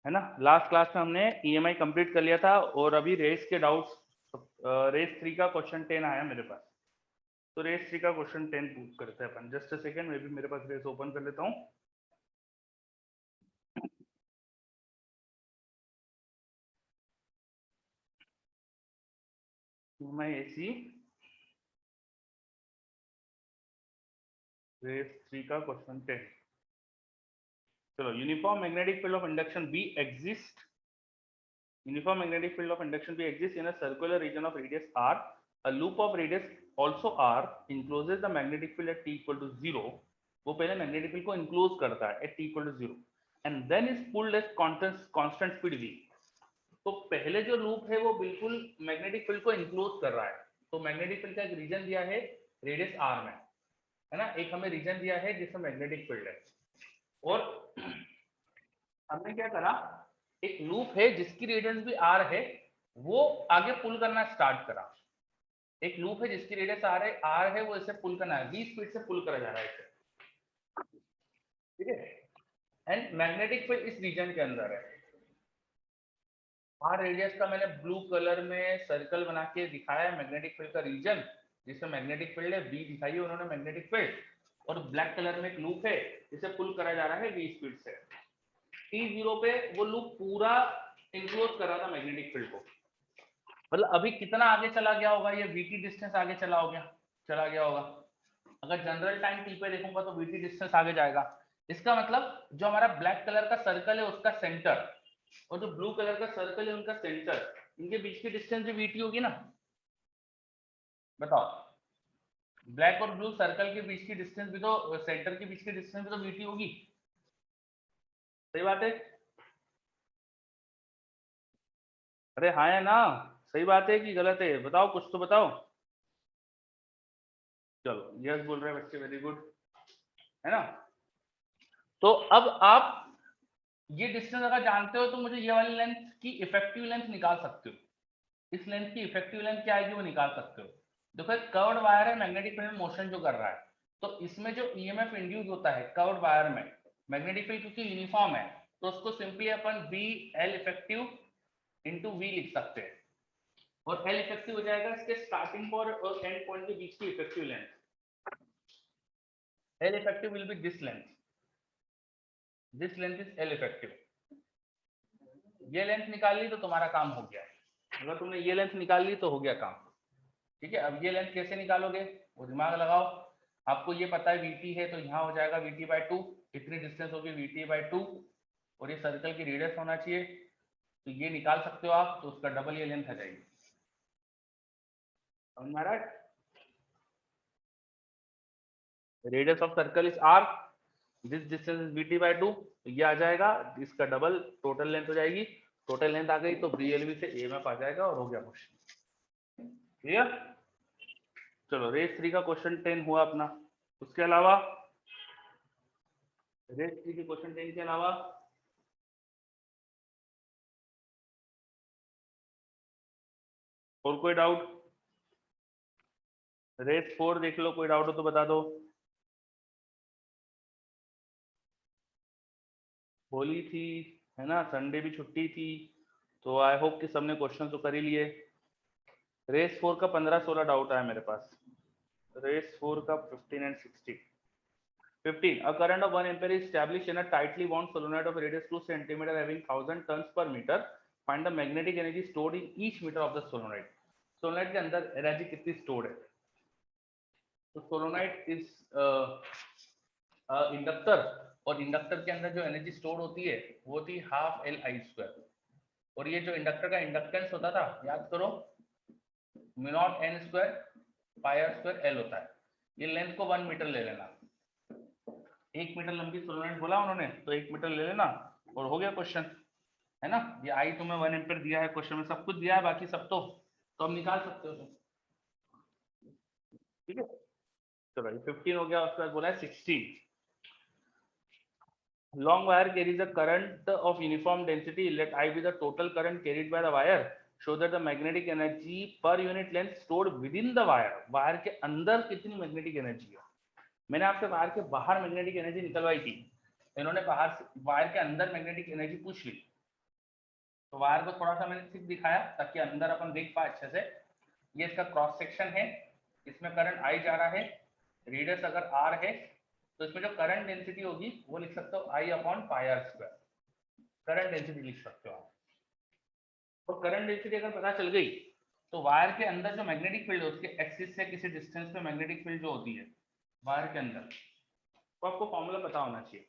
है ना। Last class में हमने ईएमआई कंप्लीट कर लिया था और अभी रेस के डाउट्स, रेस 3 का क्वेश्चन 10 आया मेरे पास, तो रेस 3 का क्वेश्चन 10 पूछ करते हैं अपन। जस्ट अ सेकंड, मैं भी मेरे पास रेस ओपन कर लेता हूँ। ईएमआई एसी रेस 3 का क्वेश्चन 10। चलो, uniform magnetic field of induction be exist, uniform magnetic field of induction B exists in a circular region of radius r. A loop of radius also r encloses the magnetic field at t equal to 0. वो पहले magnetic field को enclose करता है at t equal to 0 and then is pulled at constant speed v. तो पहले जो loop है वो बिल्कुल मैग्नेटिक फील्ड को इंक्लोज कर रहा है। तो मैग्नेटिक फील्ड का एक रीजन दिया है रेडियस r में, है ना, एक हमें रीजन दिया है जिसमें मैग्नेटिक फील्ड है, और हमने क्या करा, एक लूप है जिसकी रेडियस भी आर है, वो आगे पुल करना स्टार्ट करा। एक लूप है जिसकी रेडियस आर है, वो इसे पुल करना है, v स्पीड से पुल करा जा रहा है इसे, ठीक है। एंड मैग्नेटिक फील्ड इस रीजन के अंदर है। आर रेडियस का मैंने ब्लू कलर में सर्कल बना के दिखाया है मैग्नेटिक फील्ड का रीजन, जिसमें मैग्नेटिक फील्ड है, v दिखाई है उन्होंने मैग्नेटिक फील्ड, और ब्लैक कलर में एक लूप है जिसे पुल करा जा रहा है v स्पीड से। t0 पे वो लूप पूरा इंक्लोज कर रहा था मैग्नेटिक फील्ड को, मतलब अभी कितना आगे चला गया होगा, ये vt डिस्टेंस आगे चला गया होगा। अगर जनरल टाइम t पे देखूंगा तो vt डिस्टेंस आगे जाएगा। इसका मतलब जो हमारा ब्लैक कलर का सर्कल है उसका सेंटर और जो ब्लू कलर का सर्कल है उनका सेंटर, इनके बीच की डिस्टेंस भी vt होगी ना। बताओ, ब्लैक और ब्लू सर्कल के बीच की डिस्टेंस भी तो, सेंटर के बीच की डिस्टेंस भी तो vt होगी। सही बात है, अरे हाँ है ना, सही बात है कि गलत है, बताओ, कुछ तो बताओ। चलो यस बोल रहे हैं बच्चे, वेरी गुड, है ना। तो अब आप ये डिस्टेंस अगर जानते हो तो मुझे ये वाली लेंथ की इफेक्टिव लेंथ निकाल सकते हो। इस लेंथ की इफेक्टिव लेंथ क्या आएगी वो निकाल सकते हो। देखो कर्व्ड वायर है, मैग्नेटिक फील्ड में मोशन जो कर रहा है, तो इसमें जो ईएमएफ इंड्यूस होता है कर्व्ड वायर में, मैग्नेटिक फील्ड क्योंकि यूनिफॉर्म है तो उसको सिंपली अपन B L effective into v लिख सकते हैं, और एल इफेक्टिव हो जाएगा इसके स्टार्टिंग और एंड पॉइंट के बीच की effective length. L effective will be this length, this length is L effective. ये लेंथ निकाल ली तो तुम्हारा काम हो गया। अगर तुमने ये लेंथ निकाल ली तो हो गया काम, ठीक है। अब ये लेंथ कैसे निकालोगे वो दिमाग लगाओ। आपको ये पता है vt है तो यहाँ हो जाएगा vt/2, कितनी डिस्टेंस होगी vt/2, और ये सर्कल की रेडियस होना चाहिए, तो ये निकाल सकते हो आप, तो उसका डबल ये लेंथ आ जाएगी। हमारा radius of circle is r, this distance is vt/2, तो ये आ जाएगा, इसका डबल टोटल लेंथ हो जाएगी। टोटल लेंथ आ गई तो BLV से EMF आ जाएगा और हो गया क्वेश्चन, क्लियर। चलो रेस 3 का क्वेश्चन 10 हुआ अपना। उसके अलावा रेस 3 के क्वेश्चन 10 के अलावा और कोई डाउट? रेस 4 देख लो, कोई डाउट हो तो बता दो। होली थी, है ना, संडे भी छुट्टी थी, तो आई होप कि सबने क्वेश्चन तो कर ही लिए। रेस 4 का 15-16 डाउट आया मेरे पास। रेस 4 का 15 and 16। 15, a current of 1 ampere is established in a tightly wound solenoid of radius 2 cm having 1000 turns per meter. Find the magnetic energy stored in each meter of the solenoid. Solenoid के अंदर energy कितनी stored है? तो solenoid is inductor, और inductor के अंदर जो energy store होती है वो थी ½ Li², और ये जो इंडक्टर का इंडक्टेंस होता था, याद करो, μ0n² πr² L होता है। ये लेंथ को 1 मीटर ले लेना, 1 मीटर लंबी सोलोनाइड बोला उन्होंने तो 1 मीटर ले लेना और हो गया क्वेश्चन, है ना। ये आई तुम्हें 1 एम्पीयर दिया है, क्वेश्चन में सब कुछ दिया है, बाकी सब तो अब निकाल सकते हो तुम, ठीक है। चलो ये 15 हो गया। उसके बाद बोला है 16, long wire carries a current of uniform density, let I be the total current carried by the wire, show that the magnetic energy per unit length stored within the wire. Wire के अंदर कितनी magnetic energy है? मैंने आपसे wire के बाहर magnetic energy निकलवाई थी, इन्होंने बाहर वायर के अंदर मैग्नेटिक एनर्जी पूछ ली, तो वायर को थोड़ा सा मैंने ठीक दिखाया ताकि अंदर अपन देख पाए अच्छे से। ये इसका क्रॉस सेक्शन है, इसमें करंट आई जा रहा है, रेडियस अगर आर है तो इसमें जो करंट डेंसिटी होगी वो लिख सकते हो I upon pi R square, current density लिख सकते हो आप। तो करंट डेंसिटी अगर पता चल गई तो वायर के अंदर जो मैग्नेटिक फील्ड है उसके एक्सिस से किसी डिस्टेंस पे मैग्नेटिक फील्ड जो होती है वायर के अंदर, तो आपको फॉर्मूला पता होना चाहिए।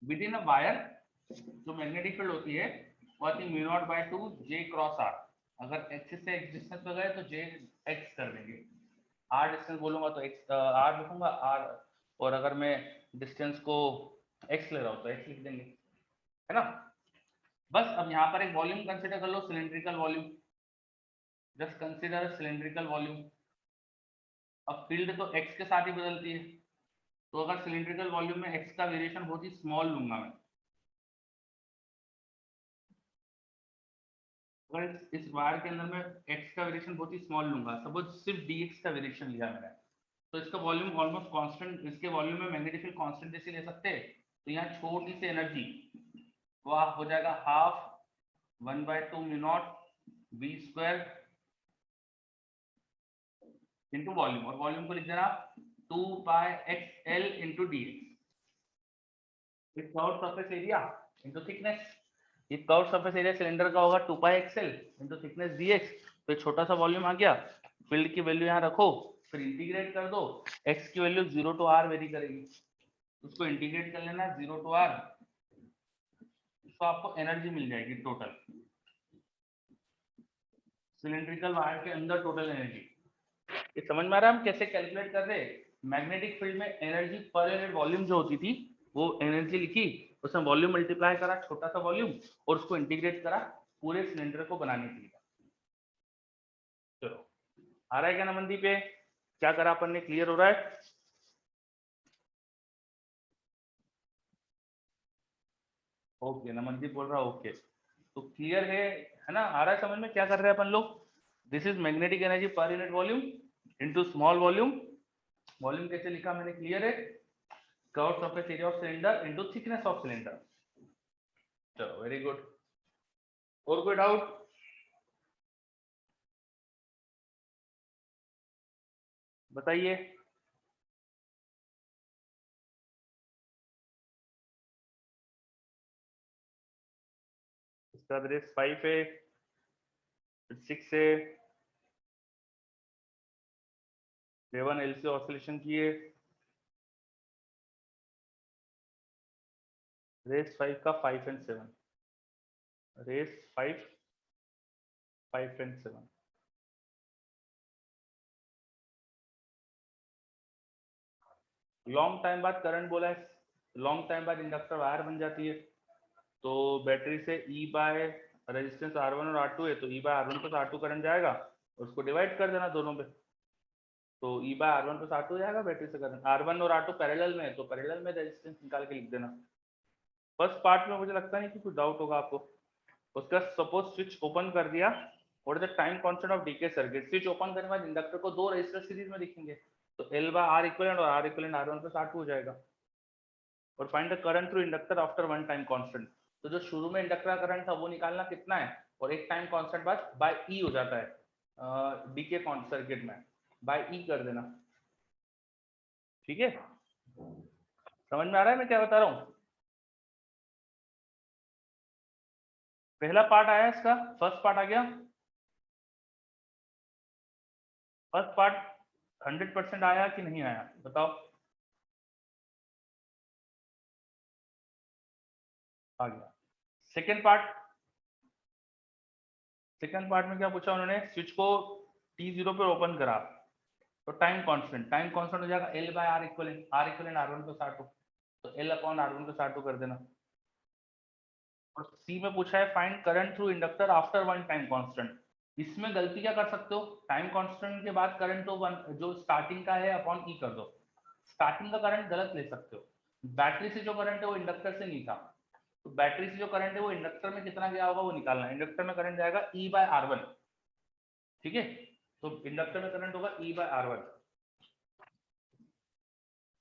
विद इन अ वायर जो मैग्नेटिक फील्ड होती है वो आती है mu naught by 2 J cross R. अगर एक्सिस से एक्स डिस्टेंस पे गए तो जे एक्स कर देंगे, आर डिस्टेंस बोलूंगा तो एक्स आर लिखूंगा आर, और अगर मैं डिस्टेंस को एक्स ले रहा हूँ तो एक्स लिख देंगे, है ना। बस अब यहाँ पर एक वॉल्यूम कंसीडर कर लो, cylindrical volume, just consider cylindrical volume. अब फील्ड तो एक्स के साथ ही बदलती है, तो अगर सिलेंड्रिकल वॉल्यूम में एक्स का वेरिएशन बहुत ही स्मॉल लूंगा मैं, अगर इस वायर के अंदर में एक्स का वेरिएशन बहुत ही स्मॉल लूंगा, सपोज सिर्फ dx का वेरिएशन लिया मैंने, तो इसका वॉल्यूम ऑलमोस्ट कांस्टेंट, इसके वॉल्यूम में मैग्नेटिक फील्ड कांस्टेंट जैसे ले सकते हैं, तो यहाँ छोटी सी एनर्जी वो हो जाएगा half 1/2 mu naught v square into volume, और वॉल्यूम को लिख देना 2 पाई xl इंटू dx। इस curve surface area into thickness, ये कर्व सरफेस एरिया सिलेंडर का होगा 2 पाई xl इंटू थिकनेस dx। तो छोटा सा वॉल्यूम आ गया, फील्ड की वैल्यू यहाँ रखो, फिर इंटीग्रेट कर दो, x की वैल्यू 0 टू r वेरी करेगी, उसको इंटीग्रेट कर लेना 0 टू r, तो आपको एनर्जी मिल जाएगी टोटल सिलेंड्रिकल वायर के अंदर टोटल एनर्जी। ये समझ में आ रहा है हम कैसे कैलकुलेट कर रहे हैं। मैग्नेटिक फील्ड में एनर्जी पर यूनिट वॉल्यूम जो होती थी वो एनर्जी लिखी, उसमें वॉल्यूम मल्टीप्लाई करा छोटा सा वॉल्यूम, और उसको इंटीग्रेट करा पूरे सिलेंडर को बनाने के लिए। चलो आ रहा है क्या नमनदीप पे, क्या करा अपन ने, क्लियर हो रहा है? ओके नमनदीप बोल रहा ओके, तो क्लियर है ना, आ रहा है समझ में क्या कर रहे हैं अपन लोग। This is magnetic energy per unit volume into small volume, volume कैसे लिखा मैंने क्लियर है, curve surface area of cylinder into thickness of cylinder. चलो वेरी गुड, और कोई डाउट? बताइए। इसका रेस 5 है, 6 है, 7 एलसी ऑसिलेशन की है, रेस 5 का 5 and 7, race 5 5 and 7। Long time बाद करंट बोला है, लॉन्ग टाइम बाद इंडक्टर वायर बन जाती है, तो बैटरी से E बाय रेजिस्टेंस R1 और R2 है, तो E bye R1 plus R2 current जाएगा, उसको डिवाइड कर देना दोनों पे, तो E bye R1 plus R2 जाएगा बैटरी से करंट। R1 और R2 पैरेलल में है तो पैरेलल में रेजिस्टेंस निकाल के लिख देना। फर्स्ट पार्ट में मुझे लगता नहीं कि कुछ डाउट होगा आपको। उसका सपोज स्विच ओपन कर दिया, what is the time constant of decay circuit, switch open करने के बाद इंडक्टर को दो रेजिस्टर सीरीज में दिखेंगे, तो L बाय R इक्विवेलेंट और R equivalent R1 plus R2 हो जाएगा। और find the current through inductor after one time constant, तो जो शुरू में इंडक्टर का करंट था वो निकालना कितना है, और एक टाइम कांस्टेंट बाद बाय ई हो जाता है डीके सर्किट में, बाय ई कर देना, ठीक है। समझ में आ रहा है मैं क्या बता रहा हूँ? पहला पार्ट आया इसका, फर्स्ट पार्ट आ गया, फर्स्ट पार्ट 100% आया कि नहीं आया बताओ? आ गया। सेकेंड पार्ट, सेकेंड पार्ट में क्या पूछा उन्होंने, स्विच को T0 पर ओपन करा, तो टाइम कांस्टेंट, टाइम कांस्टेंट हो जाएगा L by R equivalent, R equivalent R1 plus R2, तो L upon R1 plus R2 कर देना। और सी में पूछा है find current through inductor after one time constant, इसमें गलती क्या कर सकते हो, टाइम कांस्टेंट के बाद करंट तो वन जो स्टार्टिंग का है अपॉन ई कर दो, स्टार्टिंग का करंट गलत ले सकते हो, बैटरी से जो करंट है वो इंडक्टर से नहीं था, तो बैटरी से जो करंट है वो इंडक्टर में कितना गया होगा वो निकालना है, इंडक्टर में करंट जाएगा E बाय R1, ठीक है, तो इंडक्टर में करंट होगा E बाय R1,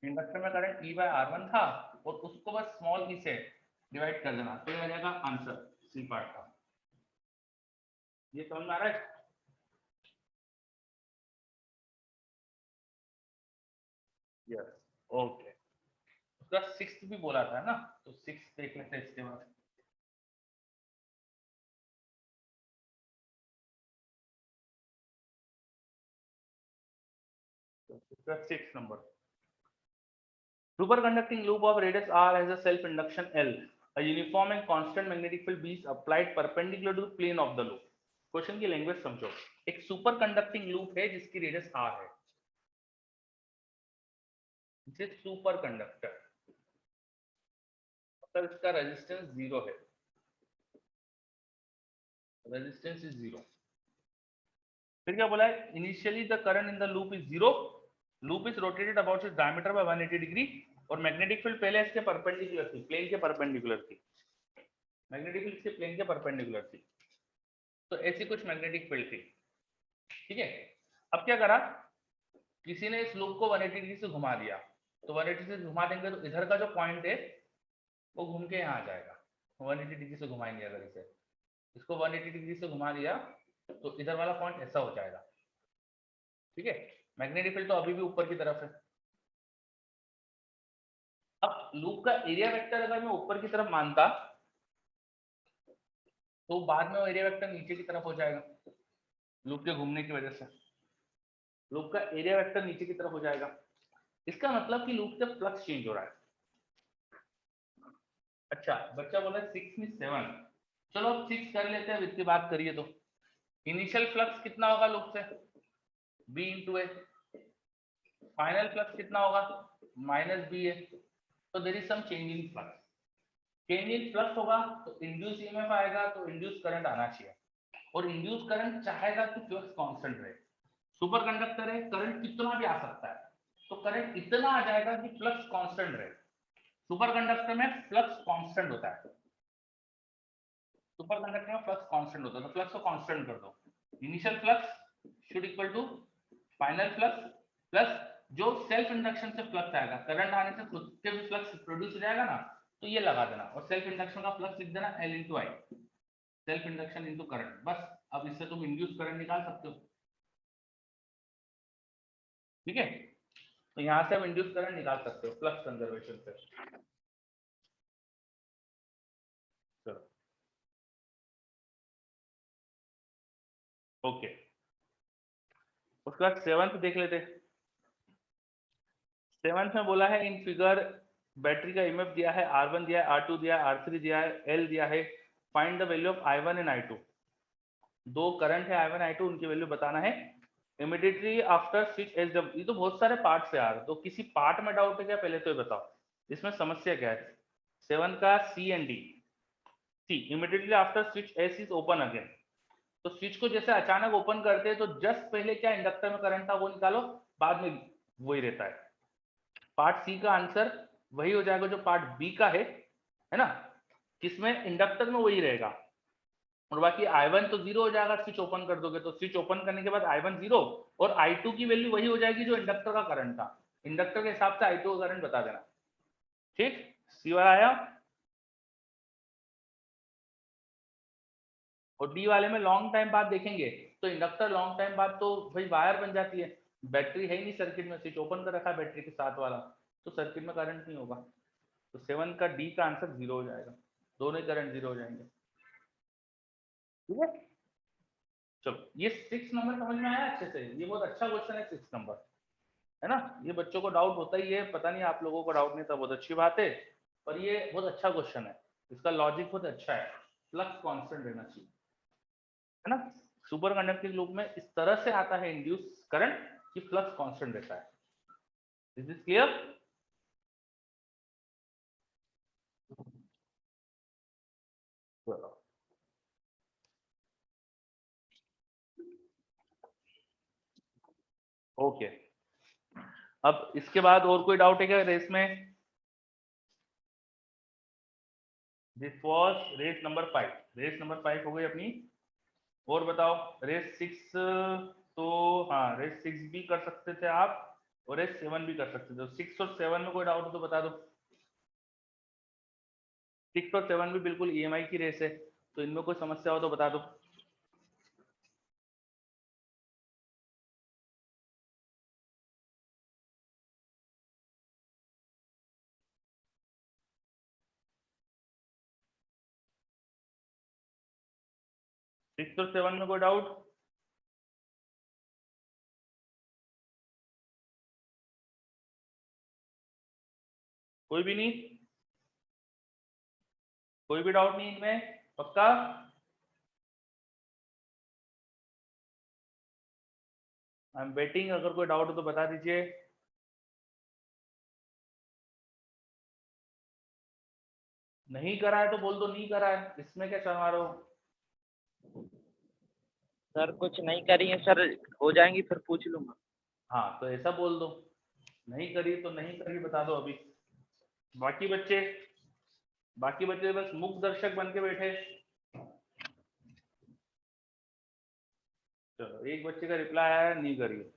इंडक्टर में करंट E बाय R1 था और उसको बस स्मॉल ई से डिवाइड कर देना, तो ये आ जाएगा आंसर। सी पार्ट था। ये समझ में आ रहा है? Yes, okay. उसका सिक्स्थ भी बोला था ना, तो सिक्स्थ देख लेते हैं इसके बाद। Six number, superconducting loop of radius r has a self induction L. A uniform and constant magnetic field B is applied perpendicular to the plane of the loop. Question की लैंग्वेज समझो। एक super conducting loop है जिसकी radius r है, जिस super conductor मतलब इसका resistance 0 है, रेजिस्टेंस इज 0। फिर क्या बोला है? Initially the current in the loop is 0, loop is rotated about its diameter by 180 degree, और मैग्नेटिक फील्ड पहले इसके परपेंडिकुलर थी, प्लेन के परपेंडिकुलर थी, मैग्नेटिक फील्ड इसके प्लेन के परपेंडिकुलर थी। तो ऐसी कुछ मैग्नेटिक फील्ड थी, ठीक है। अब क्या करा, किसी ने इस लूप को 180 डिग्री से घुमा दिया, तो 180 से घुमा देंगे तो इधर का जो पॉइंट है वो घूम के यहाँ आ जाएगा। 180 डिग्री से घुमाएंगे अगर इसे, इसको 180 डिग्री से घुमा दिया तो इधर वाला पॉइंट ऐसा हो जाएगा, ठीक है। मैग्नेटिक फील्ड तो अभी भी ऊपर की तरफ है। अब लूप का एरिया वेक्टर अगर मैं ऊपर की तरफ मानता तो बाद में वो एरिया वेक्टर नीचे की तरफ हो जाएगा, लूप के घूमने की वजह से लूप का एरिया वेक्टर नीचे की तरफ हो जाएगा। इसका मतलब कि लूप से फ्लक्स चेंज हो रहा है। अच्छा, बच्चा बोला 6 में 7, चलो अब 6 कर लेते हैं, इसकी बात करिए तो इनिशियल फ्लक्स कितना होगा लूप से? b into A. Final flux कितना होगा? Minus B A. तो there is some change in flux, change in flux होगा तो इंड्यूस ईएमएफ आएगा, तो इंड्यूस करंट आना चाहिए, और इंड्यूस करंट चाहेगा कि फ्लक्स कांस्टेंट रहे। सुपर कंडक्टर है, करंट कितना भी आ सकता है, तो करंट इतना आ जाएगा कि फ्लक्स कांस्टेंट रहे। सुपर कंडक्टर में फ्लक्स कांस्टेंट होता है, सुपर कंडक्टर में फ्लक्स कांस्टेंट होता है, तो फ्लक्स को कांस्टेंट कर दो। Initial flux should equal to final flux plus जो सेल्फ इंडक्शन से फ्लक्स आएगा, करंट आने से खुद के भी फ्लक्स प्रोड्यूस हो जाएगा ना, तो ये लगा देना, और सेल्फ इंडक्शन का फ्लक्स लिख देना L इंटू आई, सेल्फ इंडक्शन इंटू करंट। बस अब इससे तुम इंड्यूस करंट निकाल सकते हो, ठीक है। तो यहां से हम इंड्यूस करंट निकाल सकते हो फ्लक्स कंजर्वेशन से। चलो ओके, उसके बाद सेवंथ देख लेते। सेवंथ में बोला है इन फिगर बैटरी का ईएमएफ दिया है, R1 दिया है, R2 दिया है, R3 दिया है, L दिया है, find the value of I1 and I2। दो करंट है I1 I2, उनकी वैल्यू बताना है। Immediately after switch S W, ये तो बहुत सारे पार्ट्स है यार, तो किसी पार्ट में डाउट है क्या पहले तो ये बताओ, इसमें समस्या क्या है? 7 का C and D. C, immediately after switch S is open again, तो स्विच को जैसे अचानक ओपन करते हैं तो जस्ट पहले क्या इंडक्टर में करंट था वो निकालो, बाद में वही रहता है। पार्ट सी का आंसर वही हो जाएगा जो पार्ट बी का है ना, किसमें इंडक्टर में वही रहेगा, और बाकी I1 तो 0 हो जाएगा स्विच ओपन कर दोगे, तो स्विच ओपन करने के बाद I1 0, और I2 की वैल्यू वही हो जाएगी जो इंडक्टर का करंट था, इंडक्टर के हिसाब से I2 का करंट बता देना, ठीक। सी वाला आया। और डी वाले में लॉन्ग टाइम बाद देखेंगे तो इंडक्टर लॉन्ग टाइम बाद तो भाई वायर बन जाती है, बैटरी है ही नहीं सर्किट में, स्विच ओपन कर रखा है बैटरी के साथ वाला, तो सर्किट में करंट नहीं होगा, तो 7 का डी का आंसर 0 हो जाएगा, दोनों करंट 0 हो जाएंगे, ठीक है। चलो ये 6 नंबर समझ में आया अच्छे से, ये बहुत अच्छा क्वेश्चन है 6 नंबर, है ना। ये बच्चों को डाउट होता ही है, पता नहीं आप लोगों को डाउट नहीं था, बहुत अच्छी बात है, पर ये बहुत अच्छा क्वेश्चन है, इसका लॉजिक बहुत अच्छा है, फ्लक्स कांस्टेंट रहना चाहिए, है ना। सुपर कंडक्टिंग लूप में इस तरह से आता है इंड्यूस करंट कि फ्लक्स कांस्टेंट रहता है। Is this clear? ओके, अब इसके बाद और कोई डाउट है क्या रेस में? This was race number 5, race number 5 हो गई अपनी। और बताओ रेस 6, तो हाँ रेस 6 भी कर सकते थे आप, और रेस 7 भी कर सकते थे, 6 और 7 में कोई डाउट हो तो बता दो। 6 और 7 भी बिल्कुल ईएमआई की रेस है, तो इनमें कोई समस्या हो तो बता दो। सिक्स और सेवन में कोई डाउट? कोई भी नहीं? कोई भी डाउट नहीं इनमें? पक्का? आई एम वेटिंग, अगर कोई डाउट हो तो बता दीजिए। नहीं करा है तो बोल दो नहीं करा है, इसमें क्या चढ़ा रहे हो? सर कुछ नहीं करी है सर, हो जाएंगी फिर पूछ लूंगा। हाँ तो ऐसा बोल दो, नहीं करी तो नहीं करी बता दो अभी। बाकी बच्चे, बाकी बच्चे बस मुक्त दर्शक बन के बैठे। चलो एक बच्चे का रिप्लाई आया नहीं करिए,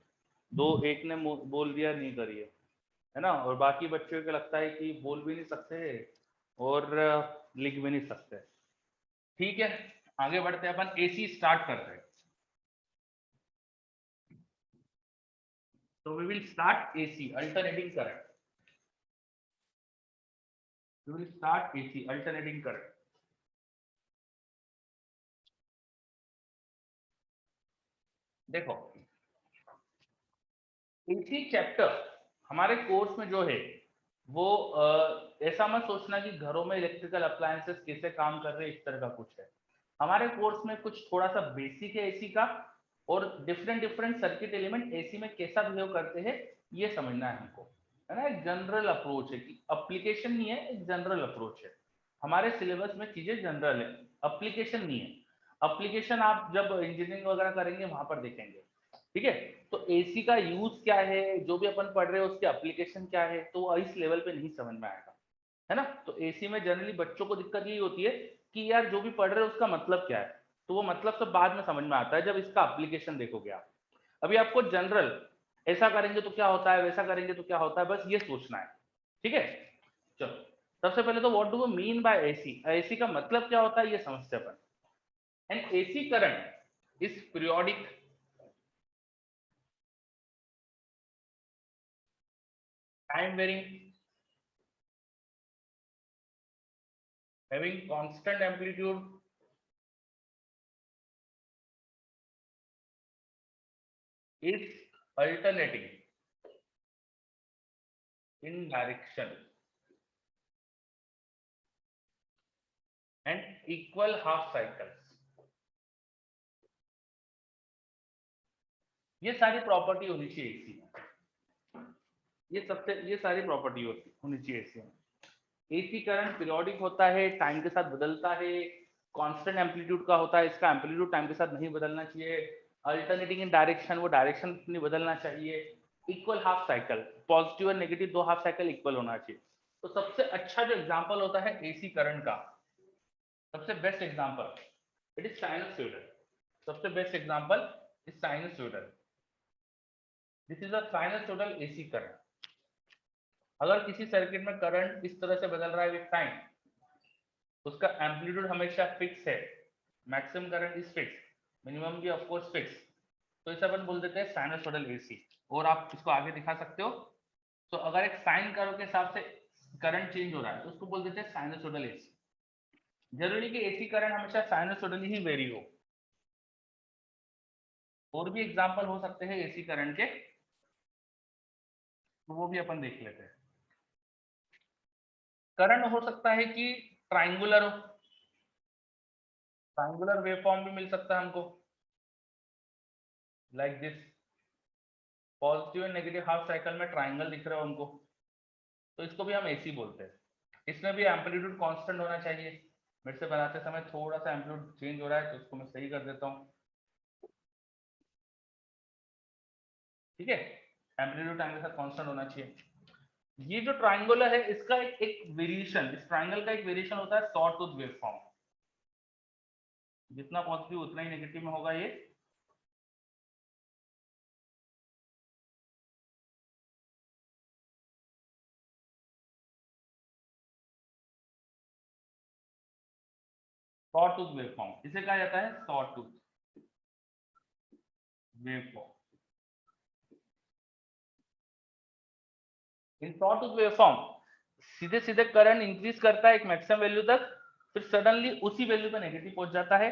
दो एक ने बोल दिया नहीं करिए, है ना, और बाकी बच्चों को लगता है कि बोल भी नहीं सकते और लिख भी नहीं सकते। ठीक है, आगे बढ़ते हैं, अपन एसी स्टार्ट करते हैं। तो we will start AC alternating current. We will start AC alternating current. देखो एसी चैप्टर हमारे कोर्स में जो है वो ऐसा मत सोचना कि घरों में इलेक्ट्रिकल अप्लायंसेस कैसे काम कर रहे हैं, इस तरह का कुछ है। हमारे कोर्स में कुछ थोड़ा सा बेसिक है एसी का, और different different circuit element AC में कैसा बिहेव करते हैं ये समझना है हमको, है ना। एक जनरल अप्रोच है कि एप्लीकेशन नहीं है, एक जनरल अप्रोच है। हमारे सिलेबस में चीजें जनरल है, एप्लीकेशन नहीं है। एप्लीकेशन आप जब इंजीनियरिंग वगैरह करेंगे वहां पर देखेंगे, ठीक है। तो एसी का यूज क्या है, जो भी अपन पढ़ रहे हैं उसके एप्लीकेशन क्या है, तो वो इस लेवल पे नहीं समझ में आएगा, है ना। तो एसी में जनरली बच्चों को दिक्कत यही होती है कि यार जो भी पढ़ रहे हैं उसका मतलब क्या है, तो वो मतलब सब बाद में समझ में आता है जब इसका एप्लीकेशन देखोगे आप। अभी आपको जनरल ऐसा करेंगे तो क्या होता है, वैसा करेंगे तो क्या होता है, बस ये सोचना है, ठीक है। चलो सबसे पहले तो what do we mean by AC, AC का मतलब क्या होता है ये समझते हैं अपन। And AC current is periodic, time varying, having constant amplitude, is alternating in direction and equal half cycles। ये सारी प्रॉपर्टी होनी चाहिए एसी में, ये सारी प्रॉपर्टी होनी चाहिए एसी में। एसी करंट पीरियोडिक होता है, टाइम के साथ बदलता है, कांस्टेंट एम्पलीट्यूड का होता है, इसका एम्पलीट्यूड टाइम के साथ नहीं बदलना चाहिए, अल्टरनेटिंग इन डायरेक्शन, वो डायरेक्शन नहीं बदलना चाहिए, इक्वल हाफ साइकिल, पॉजिटिव और नेगेटिव दो हाफ साइकिल इक्वल होना चाहिए। तो सबसे अच्छा जो एग्जांपल होता है एसी करंट का, सबसे best example it is sinusoidal. सबसे best example is sinusoidal. This is a sinusoidal AC current. अगर किसी सर्किट में करंट इस तरह से बदल रहा है विद टाइम, उसका एम्पलीट्यूड हमेशा फिक्स है, maximum current is fix, minimum भी ऑफ कोर्स फिक्स, तो इसे अपन बोल देते हैं साइनसॉइडल एसी। और आप इसको आगे दिखा सकते हो, तो अगर एक साइन कर्व के हिसाब से करंट चेंज हो रहा है तो उसको बोल देते हैं साइनसॉइडल एसी। जरूरी कि एसी करंट हमेशा साइनसॉइडल ही वेरी हो, और भी एग्जांपल हो सकते हैं एसी करंट के, तो वो भी अपन देख लेते हैं। करंट हो सकता है कि ट्राइंगुलर हो, ट्राइंगुलर वेवफॉर्म भी मिल सकता है हमको, like this, positive and negative half cycle में ट्राइंगल दिख रहा हो हमको, तो इसको भी हम एसी बोलते हैं। इसमें भी एम्पलीट्यूड कांस्टेंट होना चाहिए। मेरे से बनाते समय थोड़ा सा एम्पलीट्यूड चेंज हो रहा है, तो इसको मैं सही कर देता हूँ, ठीक है। एम्पलीट्यूड टाइम के साथ कांस्टेंट होना चाहिए। ये जो ट्राइंगुलर है इसका एक वेरिएशन, इस ट्राइंगल का एक वेरिएशन होता है सॉ टूथ वेवफॉर्म, जितना पॉजिटिव उतना ही नेगेटिव में होगा ये। सॉटूथ वेवफॉर्म, इसे कहा जाता है सॉटूथ वेवफॉर्म। इन सॉटूथ वेवफॉर्म सीधे सीधे करंट इंक्रीज करता है एक मैक्सिमम वैल्यू तक, फिर सडनली उसी वैल्यू पे नेगेटिव पहुंच जाता है,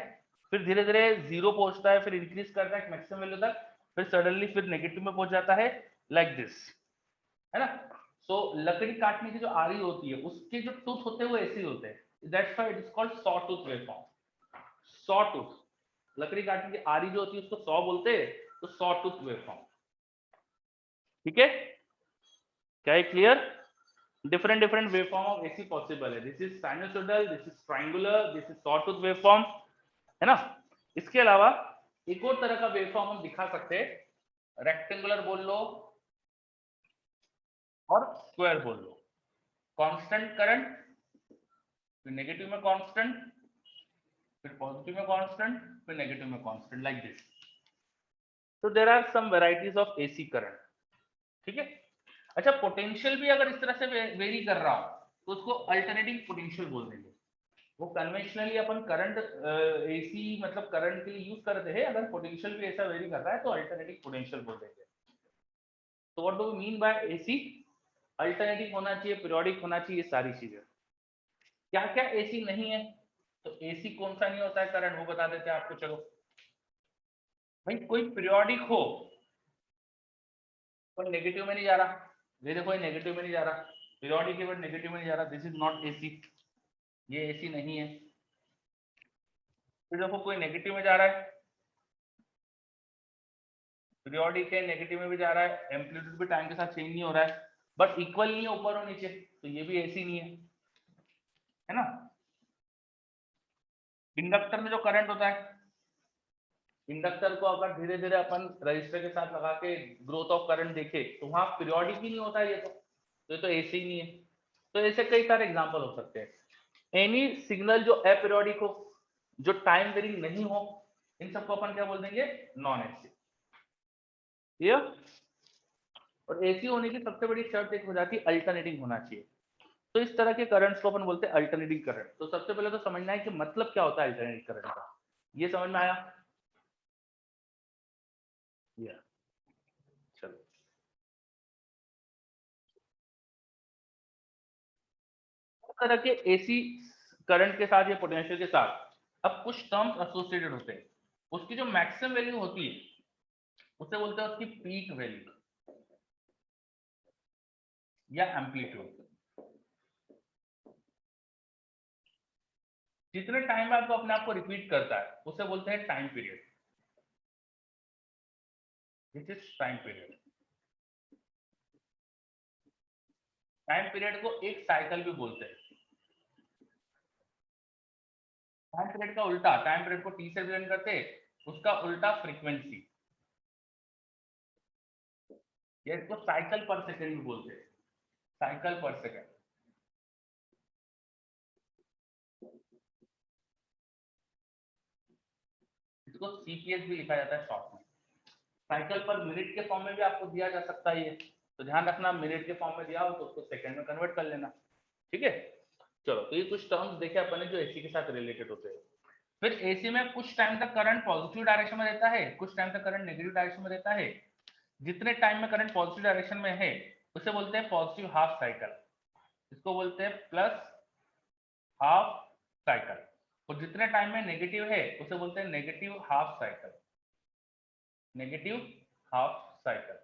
फिर धीरे धीरे जीरो पहुंचता है, फिर इंक्रीज करता है एक मैक्सिमम वैल्यू तक, फिर सडनली फिर नेगेटिव में पहुंच जाता है, लाइक दिस, है ना। सो लकड़ी काटने की जो आरी होती है उसके जो टूथ होते हैं वो ऐसे ही होते हैं, that's why it is called sawtooth waveform. Sawtooth, लकड़ी काटने की आरी जो होती है उसको सॉ बोलते हैं, तो सॉटूथ वेवफॉर्म। ठीक है, क्या है clear? different waveform of AC possible है, this is sinusoidal, this is triangular, this is sawtooth waveform, है ना। इसके अलावा एक और तरह का वेवफॉर्म हम दिखा सकते हैं, रेक्टेंगुलर बोल लो और स्क्वायर बोल लो, कांस्टेंट करंट, फिर नेगेटिव में कांस्टेंट, फिर पॉजिटिव में कांस्टेंट, फिर नेगेटिव में कांस्टेंट, लाइक दिस। तो there are some varieties of AC current. ठीक है, अच्छा पोटेंशियल भी अगर इस तरह से वेरी कर रहा हो तो उसको अल्टरनेटिंग पोटेंशियल बोल देंगे। वो कन्वेंशनली अपन करंट एसी मतलब करंट के लिए यूज करते हैं, अगर पोटेंशियल भी ऐसा वेरी कर रहा है तो अल्टरनेटिंग पोटेंशियल बोल देंगे। तो what do we mean by AC? Alternating होना चाहिए, पीरियोडिक होना चाहिए, सारी चीजें। क्या क्या एसी नहीं है? तो एसी कौन सा नहीं होता है करंट, वो बता देते हैं आपको। चलो भाई, कोई पीरियोडिक हो, कोई नेगेटिव में नहीं जा रहा, ये देखो नेगेटिव में नहीं जा रहा, पीरियोडिक है बट नेगेटिव में नहीं जा रहा, दिस इज नॉट एसी, ये एसी नहीं है। फिर देखो कोई नेगेटिव में जा रहा है, पीरियोडिक है, नेगेटिव में भी जा रहा है, एम्पलीट्यूड भी टाइम के साथ चेंज नहीं हो रहा है, बट इक्वल नहीं है ऊपर और नीचे, तो ये भी एसी नहीं है ना। इंडक्टर में जो करंट होता है, इंडक्टर को अगर धीरे धीरे अपन रजिस्टर के साथ लगा के ग्रोथ ऑफ करंट देखे तो वहां पीरियोडिक ही नहीं होता है, ये तो एसी ही नहीं है। तो ऐसे कई सारे एग्जांपल हो सकते हैं। एनी सिग्नल जो अपीरियोडिक हो, जो टाइम वेरिंग नहीं हो, इन सबको अपन क्या बोल देंगे? Non AC. ये और एसी होने की सबसे बड़ी शर्त एक हो जाती है अल्टरनेटिंग होना चाहिए। तो इस तरह के करंट्स को अपन बोलते हैं अल्टरनेटिंग करंट। तो सबसे पहले तो समझना है कि मतलब क्या होता है अल्टरनेटिंग करंट का, ये समझ में आया? या चलो, इस तरह के एसी करंट के साथ या पोटेंशियल के साथ अब कुछ टर्म्स एसोसिएटेड होते हैं। उसकी जो मैक्सिमम वैल्यू होती है उसे बोलते हैं उसकी पीक वैल्यू या एम्पलीट्यूड। जितने टाइम में आपको अपने आप को रिपीट करता है उसे बोलते हैं time period. This is time period. Time period को एक साइकिल भी बोलते हैं। टाइम पीरियड का उल्टा, टाइम पीरियड को टी से रिप्रेजेंट करते हैं, उसका उल्टा फ्रीक्वेंसी, या इसको साइकिल पर सेकंड भी बोलते हैं, साइकिल पर सेकंड। इसको सीपीएस भी लिखा जाता है शॉर्ट में। साइकिल पर मिनट के फॉर्म में भी आपको दिया जा सकता है ये, तो ध्यान रखना मिनट के फॉर्म में दिया हो तो उसको सेकंड में कन्वर्ट कर लेना। ठीक है, चलो तो ये कुछ टर्म्स देखे अपन ने जो एसी के साथ रिलेटेड होते हैं। फिर एसी में कुछ टाइम तक करंट पॉजिटिव डायरेक्शन में रहता है, कुछ टाइम तक करंट नेगेटिव डायरेक्शन में रहता है। जितने टाइम में करंट पॉजिटिव डायरेक्शन में है उसे बोलते हैं पॉजिटिव हाफ साइकिल, इसको बोलते हैं प्लस हाफ साइकिल। और जितने टाइम में नेगेटिव है उसे बोलते हैं negative half cycle, negative half cycle.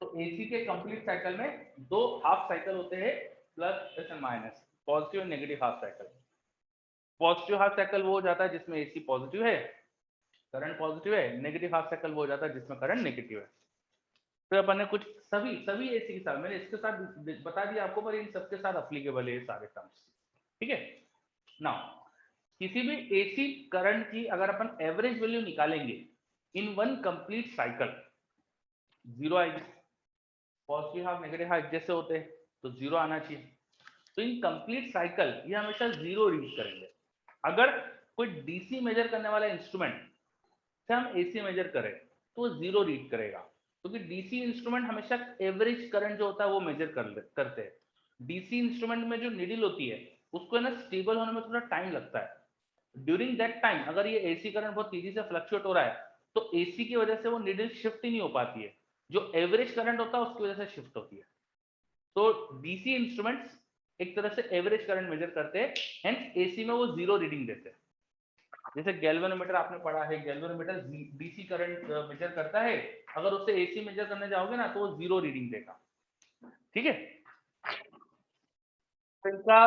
तो एसी के कंप्लीट साइकिल में दो हाफ साइकिल होते हैं, plus and minus, positive and negative half cycle. Positive half cycle वो हो जाता है जिसमें एसी पॉजिटिव है, करंट पॉजिटिव है, नेगेटिव हाफ साइकिल वो हो जाता है जिसमें करंट नेगेटिव है। फिर अपन ने कुछ सभी सभी एसी के साथ, मैंने इसके साथ बता दिया आपको, पर इन सबके साथ अप्लीकेबल है ये सारे टर्म्स। ठीक है, नाउ किसी भी एसी करंट की अगर अपन एवरेज वैल्यू निकालेंगे in one complete cycle, zero आएगी। पॉजिटिव हाफ नेगेटिव हाफ जैसे होते हैं तो जीरो आना चाहिए। तो इन कंप्लीट साइकिल ये हमेशा जीरो रीड करेंगे। अगर कोई डीसी मेजर करने वाला इंस्ट्रूमेंट से हम एसी मेजर करें तो जीरो रीड करेगा, क्योंकि डीसी इंस्ट्रूमेंट हमेशा एवरेज करंट जो होता है वो मेजर करते हैं। डीसी इंस्ट्रूमेंट में जो नीडल होती है उसको है ना स्टेबल होने में थोड़ा टाइम लगता है। ड्यूरिंग दैट टाइम अगर ये एसी करंट बहुत तेजी से फ्लक्चुएट हो रहा है तो एसी की वजह से वो नीडल शिफ्ट ही नहीं हो पाती है, जो एवरेज करंट होता है उसकी वजह से शिफ्ट होती है। तो डीसी इंस्ट्रूमेंट्स एक तरह से एवरेज करंट मेजर करते हैं, हेंस एसी में वो जीरो रीडिंग देते हैं। जैसे गैल्वेनोमीटर आपने पढ़ा है, गैल्वेनोमीटर डीसी करंट मेजर करता है, अगर उससे एसी मेजर करने जाओगे ना तो वो जीरो रीडिंग देगा। ठीक है, तो इनका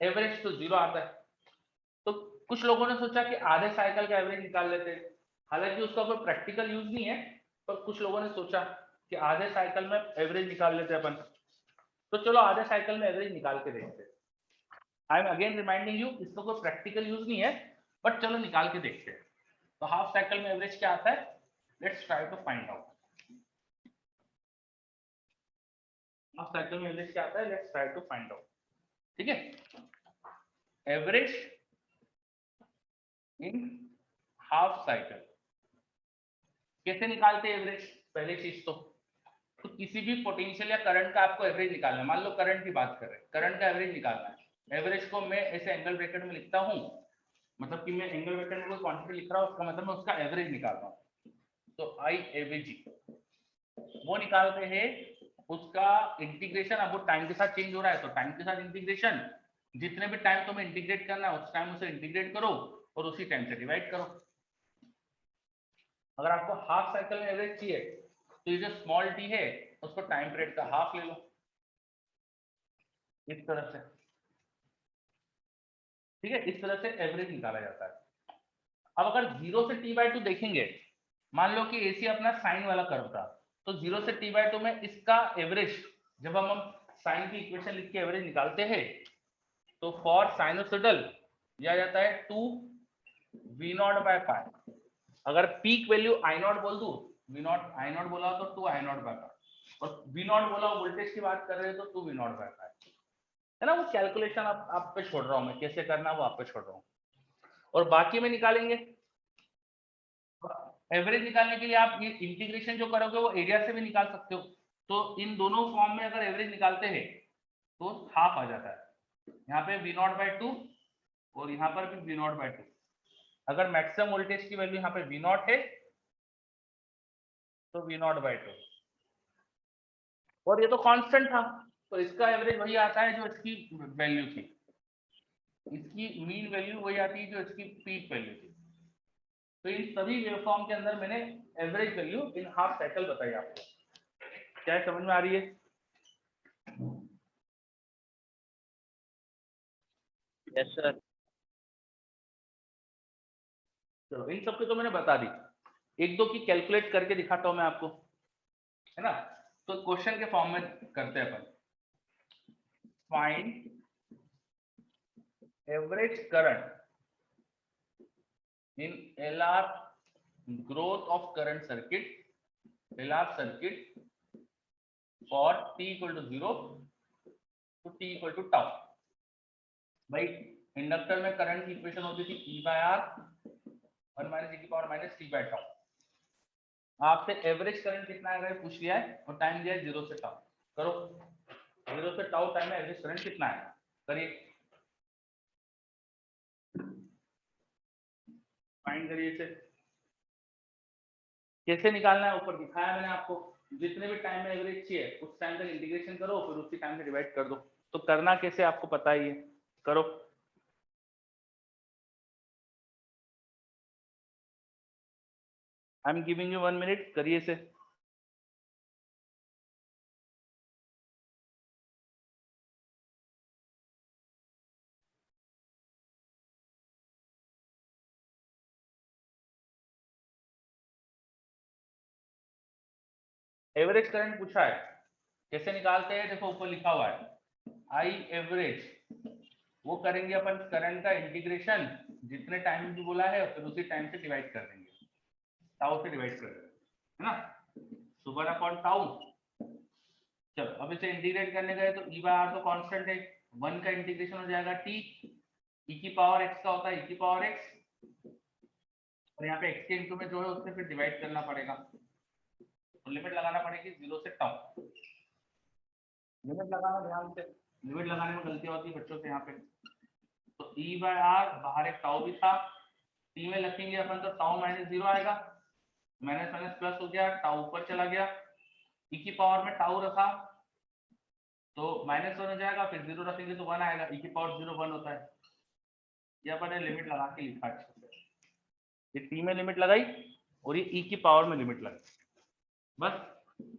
एवरेज तो जीरो आता है। तो कुछ लोगों ने सोचा कि आधे साइकिल का एवरेज निकाल लेते हैं, हालांकि उसका कोई प्रैक्टिकल यूज नहीं है, पर कुछ लोगों ने सोचा कि आधे साइकिल में एवरेज निकाल लेते हैं अपन। तो चलो आधे साइकिल में एवरेज निकाल के देखते हैं। I am again reminding you, इसका कोई प्रैक्टिकल यूज नहीं है, बट चलो निकाल के देखते हैं। तो हाफ साइकिल में एवरेज क्या आता है, let's try to find out. Half cycle में एवरेज क्या आता है, let's try to find out. ठीक है, एवरेज इन हाफ साइकिल कैसे निकालते हैं एवरेज, पहली चीज तो किसी भी पोटेंशियल या करंट का आपको एवरेज निकालना है। मान लो करंट की बात कर रहे हैं, करंट का एवरेज निकालना है। एवरेज को मैं ऐसे एंगल ब्रैकेट में लिखता हूं, मतलब कि मैं एंगल ब्रैकेट में कोई क्वांटिटी लिख रहा हूं, उसका मतलब मैं उसका एवरेज निकाल रहा हूं। तो आई एवरेज वो निकालते हैं, उसका इंटीग्रेशन। अब वो टाइम के साथ चेंज हो रहा है तो टाइम के साथ इंटीग्रेशन, जितने भी टाइम तुम्हें इंटीग्रेट करना है उस टाइम उसे इंटीग्रेट करो और उसी टाइम से डिवाइड करो। अगर आपको हाफ साइकिल में एवरेज चाहिए तो ये जो स्मॉल टी है उसको टाइम पीरियड का हाफ ले लो, इस तरह से। ठीक है, इस तरह से एवरेज निकाला जाता है। अब अगर 0 से t/2 देखेंगे, मान लो कि एसी अपना साइन वाला कर्व था, तो 0 से t/2 में इसका एवरेज, जब हम साइन की इक्वेशन लिख के एवरेज निकालते हैं तो फॉर साइनोसॉइडल दिया जाता है 2 v0/π। अगर पीक वैल्यू I0 बोल दूं, v0 I0 बोला तो 2 I0/π, और v0 बोला वोल्टेज की बात कर रहे हैं तो 2 v0/π है ना। वो कैलकुलेशन आप पे छोड़ रहा हूं, मैं कैसे करना वो आप पे छोड़ रहा हूं। और बाकी में निकालेंगे, एवरेज निकालने के लिए आप ये इंटीग्रेशन जो करोगे वो एरिया से भी निकाल सकते हो। तो इन दोनों फॉर्म में अगर एवरेज निकालते हैं तो हाफ आ जाता है। यहाँ पे v0/2 और यहाँ पर भी v0/2। अगर मैक्सिमम वोल्टेज की वैल्यू यहाँ पे v0 है तो v0/2, और ये तो कांस्टेंट था तो इसका एवरेज वही आता है जो इसकी वैल्यू थी, इसकी मीन वैल्यू वही आती है जो इसकी पीक वैल्यू थी। तो इन सभी वेवफॉर्म के अंदर मैंने average value in half cycle बताई आपको। क्या समझ में आ रही है? Yes sir. चलो इन सबके तो मैंने बता दी, एक दो की कैलकुलेट करके दिखाता हूं मैं आपको, है ना। तो क्वेश्चन के फॉर्म में करते हैं अपन, find average current in LR growth of current circuit, LR circuit for t equal to 0 to t equal to tau। भाई इंडक्टर में करंट की इक्वेशन होती थी E/R 1 - e⁻t/τ। आपसे एवरेज करंट कितना है पूछ लिया है और टाइम दिया है 0 से टाउ। करो 0 से टाउ टाइम में एवरेज करंट कितना है, करिए, फाइंड करिए इसे। कैसे निकालना है ऊपर दिखाया मैंने आपको, जितने भी टाइम में एवरेज चाहिए उस टाइम तक इंटीग्रेशन करो फिर उसी टाइम से डिवाइड कर दो। तो करना कैसे आपको पता ही है, करो। I am giving you 1 minute, करिए इसे। एवरेज करंट पूछा है, कैसे निकालते हैं, देखो ऊपर लिखा हुआ है आई एवरेज। वो करेंगे अपन करंट का इंटीग्रेशन, जितने टाइम भी बोला है फिर उसी टाइम से डिवाइड कर देंगे, टाउ से डिवाइड कर देंगे, है ना। Super upon tau. चलो अब इसे इंटीग्रेट करने गए तो e/r तो कांस्टेंट है, 1 का इंटीग्रेशन हो जाएगा t, e की पावर x का होता है e की पावर x, और यहाँ पे x के इनटू में जो है उससे फिर डिवाइड करना पड़ेगा, तो लिमिट लगाना पड़ेगी 0 से टाउ। लिमिट लगाना ध्यान से, लिमिट लगाने में गलती होती है बच्चों से यहाँ पे। तो ई बाय आर, बाहर एक टाउ भी था, टी में लिखेंगे अपन तो टाउ माइनस 0 आएगा, माइनस माइनस प्लस हो गया, टाउ ऊपर चला गया, ई की पावर में टाउ रखा तो माइनस 1 हो जाएगा, फिर 0 रखेंगे तो 1 आएगा, ई की पावर 0 1 होता है। ये अपन ने लिमिट लगा के लिखा अच्छे से, ये टी में लिमिट लगाई और ये ई की पावर में लिमिट लगाई, बस।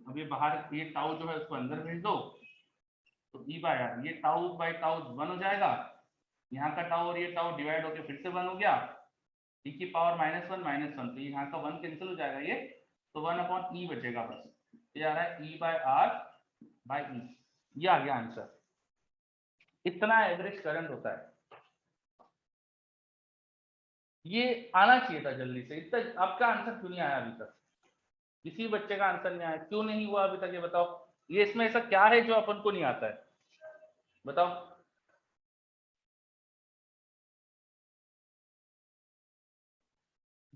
अब ये बाहर ये टाउ जो है उसको अंदर भेज दो, तो ई बाय आर, ये टाउ बाय टाउ 1 हो जाएगा, यहाँ का टाउ और ये टाउ डिवाइड होकर फिर से 1 हो गया, ई की पावर -1 तो यहाँ का 1 कैंसिल हो जाएगा ये, तो 1 अपॉन ई बचेगा बस, ये आ रहा है ई बाय आर बाय ई, ये आ गया आंसर। इतना एवरेज करंट होता है, ये आना चाहिए था जल्दी से। इतना आपका आंसर क्यों नहीं आया अभी तक? किसी बच्चे का आंसर नहीं आया, क्यों नहीं हुआ अभी तक, ये बताओ। ये इसमें ऐसा क्या है जो अपन को नहीं आता है, बताओ।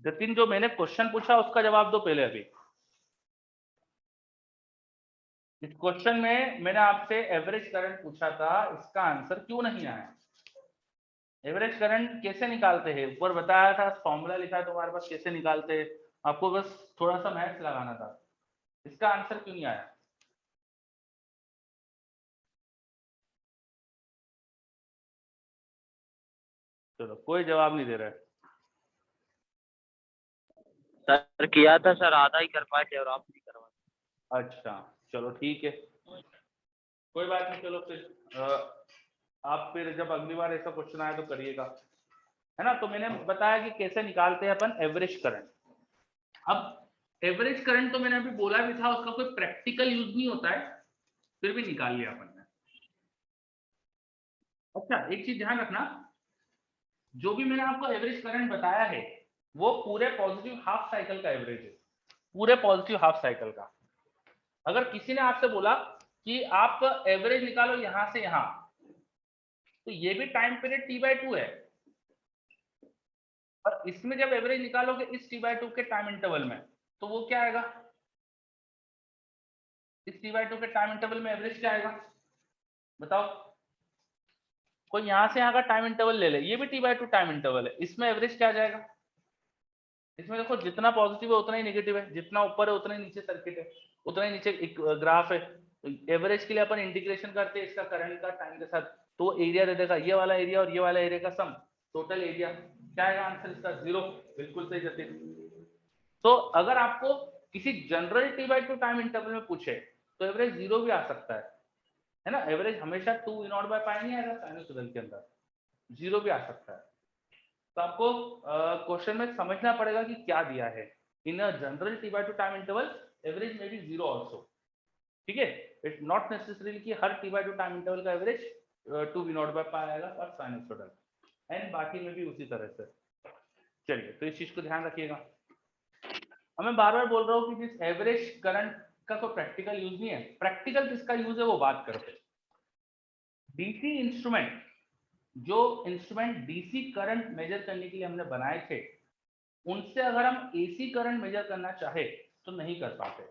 जतिन, जो मैंने क्वेश्चन पूछा उसका जवाब दो पहले अभी। इस क्वेश्चन में मैंने आपसे एवरेज करंट पूछा था, इसका आंसर क्यों नहीं आया? एवरेज करंट कैसे निकालते हैं, ऊपर बताया था, फॉर्मूला लिखा है तुम्हारे पास, कैसे निकालते हैं, आपको बस थोड़ा सा मैथ्स लगाना था। इसका आंसर क्यों नहीं आया? चलो, कोई जवाब नहीं दे रहा है। सर किया था सर, आधा ही कर पाए थे और आप नहीं करवा। अच्छा, चलो ठीक है, कोई बात नहीं। चलो फिर आप फिर जब अगली बार ऐसा क्वेश्चन आए तो करिएगा, है ना। तो मैंने बताया कि कैसे निकालते हैं अपन एवरेज करंट। अब एवरेज करंट तो मैंने अभी बोला भी था, उसका कोई प्रैक्टिकल यूज नहीं होता है, फिर भी निकाल लिया अपन ने। अच्छा, एक चीज ध्यान रखना, जो भी मैंने आपको एवरेज करंट बताया है वो पूरे पॉजिटिव हाफ साइकिल का एवरेज है, पूरे पॉजिटिव हाफ साइकिल का। अगर किसी ने आपसे बोला कि आप एवरेज निकालो यहां से यहां, तो ये भी टाइम पीरियड t/2 है, और इसमें जब एवरेज निकालोगे इस t/2 के टाइम इंटरवल में, तो वो क्या आएगा, इस t/2 के टाइम इंटरवल में एवरेज क्या आएगा, बताओ। कोई यहां से यहां का टाइम इंटरवल ले ले, ये भी t/2 टाइम इंटरवल है, इसमें एवरेज क्या आ जाएगा? इसमें देखो, जितना पॉजिटिव है उतना ही नेगेटिव है, जितना ऊपर है उतना ही नीचे सर्किट है, उतना ही नीचे एक ग्राफ है। एवरेज के लिए अपन इंटीग्रेशन करते हैं इसका करंट का टाइम के साथ, तो एरिया दे देगा, ये वाला एरिया और ये वाला एरिया का सम, टोटल एरिया। क्या आएगा आंसर इसका? 0। बिल्कुल सही जतिन। तो अगर आपको किसी जनरल t/2 टाइम इंटरवल में पूछे तो एवरेज 0 भी आ सकता है ना। एवरेज हमेशा 2E0/π नहीं आएगा साइनसॉइडल के अंदर, 0 भी आ सकता है। तो आपको क्वेश्चन में समझना पड़ेगा कि क्या दिया है। In a general t/2 time interval average में बी 0 ऑल्सो, ठीक है। इट्स नॉट नेसेसरी कि हर t/2 टाइम इंटरवल का एवरेज 2V0/π आएगा और साइनसॉइडल, एंड बाकी में भी उसी तरह से। चलिए, तो इस चीज को ध्यान रखिएगा। अब मैं बार बार बोल रहा हूँ कि जिस एवरेज करंट का कोई प्रैक्टिकल यूज नहीं है, प्रैक्टिकल किसका यूज है वो बात करते हैं। डीसी इंस्ट्रूमेंट, जो इंस्ट्रूमेंट डीसी करंट मेजर करने के लिए हमने बनाए थे, उनसे अगर हम एसी करंट मेजर करना चाहे तो नहीं कर पाते,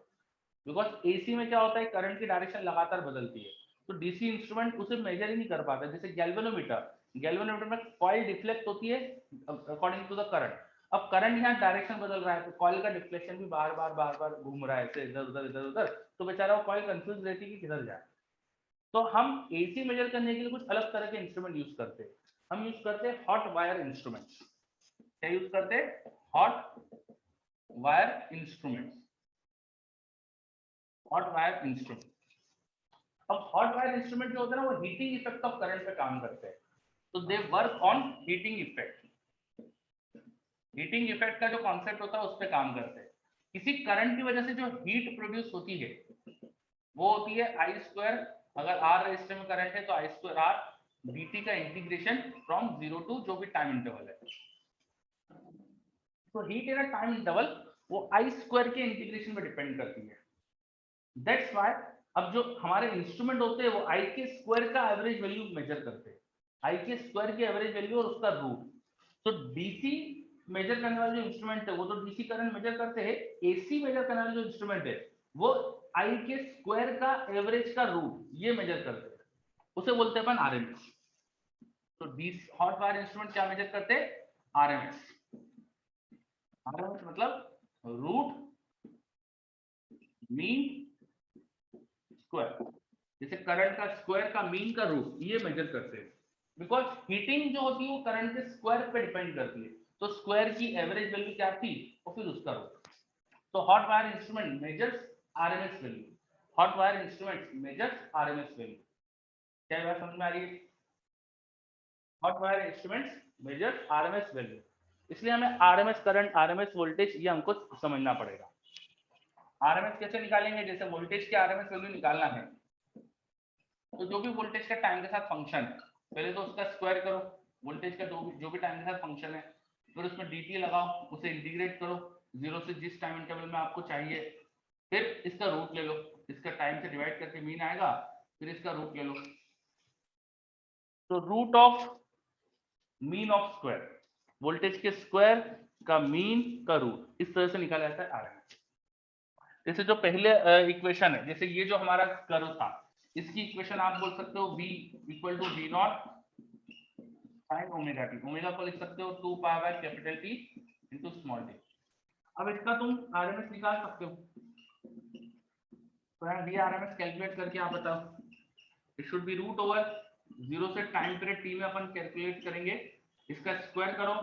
बिकॉज एसी में क्या होता है, करंट की डायरेक्शन लगातार बदलती है, तो डीसी इंस्ट्रूमेंट उसे मेजर ही नहीं कर पाता। जैसे गैल्वेनोमीटर, गैल्वेनोमीटर में कॉइल डिफ्लेक्ट होती है अकॉर्डिंग टू द करंट। अब करंट यहाँ डायरेक्शन बदल रहा है तो कॉइल का डिफ्लेक्शन भी बार बार घूम रहा है, ऐसे इधर उधर इधर उधर, तो बेचारा वो कॉइल कंफ्यूज रहती है कि किधर जाए। तो हम एसी मेजर करने के लिए कुछ अलग तरह के इंस्ट्रूमेंट यूज करते हैं। हम यूज करते हैं हॉट वायर इंस्ट्रूमेंट्स। क्या यूज करते हैं? Hot wire instruments, hot wire instrument. अब हॉट वायर इंस्ट्रूमेंट जो होते हैं ना, वो हीटिंग इफेक्ट ऑफ करंट पे काम करते हैं, तो they work on heating effect. Heating effect का जो कॉन्सेप्ट होता है उस पर काम करते हैं। किसी करंट की वजह से जो हीट प्रोड्यूस होती है वो होती है आई स्क्वायर, अगर आर रजिस्टर में करंट है तो आई स्क्वायर आर dt का इंटीग्रेशन फ्रॉम 0 टू जो भी टाइम इंटरवल है। तो heat in a time interval वो आई स्क्वायर के इंटीग्रेशन पर डिपेंड करती है। दैट्स व्हाई अब जो हमारे इंस्ट्रूमेंट होते हैं वो आई के स्क्वायर का एवरेज वैल्यू मेजर करते हैं, आई के स्क्वायर की एवरेज वैल्यू और उसका रूट। तो डीसी मेजर करने वाले जो इंस्ट्रूमेंट है वो तो डीसी करंट मेजर करते हैं, एसी मेजर करने वाले जो इंस्ट्रूमेंट है वो आई के स्क्वायर का एवरेज का रूट ये मेजर करते हैं, उसे बोलते हैं अपन आरएमएस। तो हॉट वायर इंस्ट्रूमेंट क्या मेजर करते हैं? आरएमएस। आरएमएस मतलब रूट मीन स्क्वायर। जैसे करंट का स्क्वायर का मीन का रूट, ये मेजर करते हैं। बिकॉज हीटिंग जो होती है वो करंट के स्क्वायर पे डिपेंड करती है, तो स्क्वायर की एवरेज वैल्यू क्या थी और फिर उसका रूट। तो hot wire instrument measures RMS value. Hot wire instrument measures RMS value. क्या ये बात समझ में आ रही है? Hot wire instruments measures RMS value, इसलिए हमें आरएमएस करंट, आरएमएस वोल्टेज ये हमको समझना पड़ेगा। आरएमएस कैसे निकालेंगे? जैसे वोल्टेज की आरएमएस वैल्यू निकालना है तो जो भी वोल्टेज का टाइम के साथ फंक्शन है, पहले तो उसका स्क्वायर करो। वोल्टेज का जो भी टाइम के साथ फंक्शन है, फिर उसमें dt लगाओ, उसे इंटीग्रेट करो 0 से जिस टाइम इंटरवल में आपको चाहिए, फिर इसका रूट ले लो, इसका टाइम से डिवाइड करके मीन आएगा, फिर इसका रूट ले लो। तो root of mean of square, voltage के स्क्वायर का मीन का रूट, इस तरह से निकाला जाता है आरएमएस। जैसे जो पहले इक्वेशन है, जैसे ये जो हमारा कर्व था, इसकी इक्वेशन आप बोल सकते हो v equal to v naught sin omega T. Omega को लिख सकते हो 2 pi by capital T into small T. अब इसका तुम आरएमएस निकाल सकते हो, तो यहाँ डी आरएमएस कैलकुलेट करके आप बताओ। It should be root over 0 से टाइम पीरियड टी में अपन कैलकुलेट करेंगे, इसका स्क्वायर करो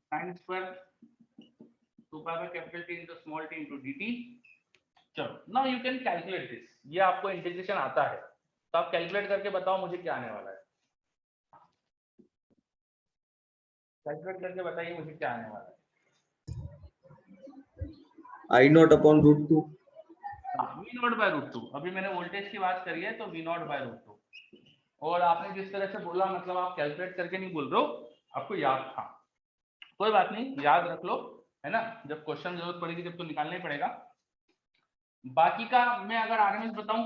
sin square 2 pi by capital T into small T into dt। चलो now you can calculate this. ये आपको इंटीग्रेशन आता है तो आप कैलकुलेट करके बताओ मुझे क्या आने वाला है। कैलकुलेट करके बताइए मुझे क्या आने वाला है। I naught upon root 2। V naught by root 2। अभी मैंने वोल्टेज की बात करी है तो वी नॉट बाय रूट 2। और आपने जिस तरह से बोला, मतलब आप कैलकुलेट करके नहीं बोल रहे हो, आपको याद था। कोई बात नहीं, याद रख लो, है ना। जब क्वेश्चन जरूरत पड़ेगी जब तो निकालना ही पड़ेगा। बाकी का मैं अगर आरएमएस बताऊं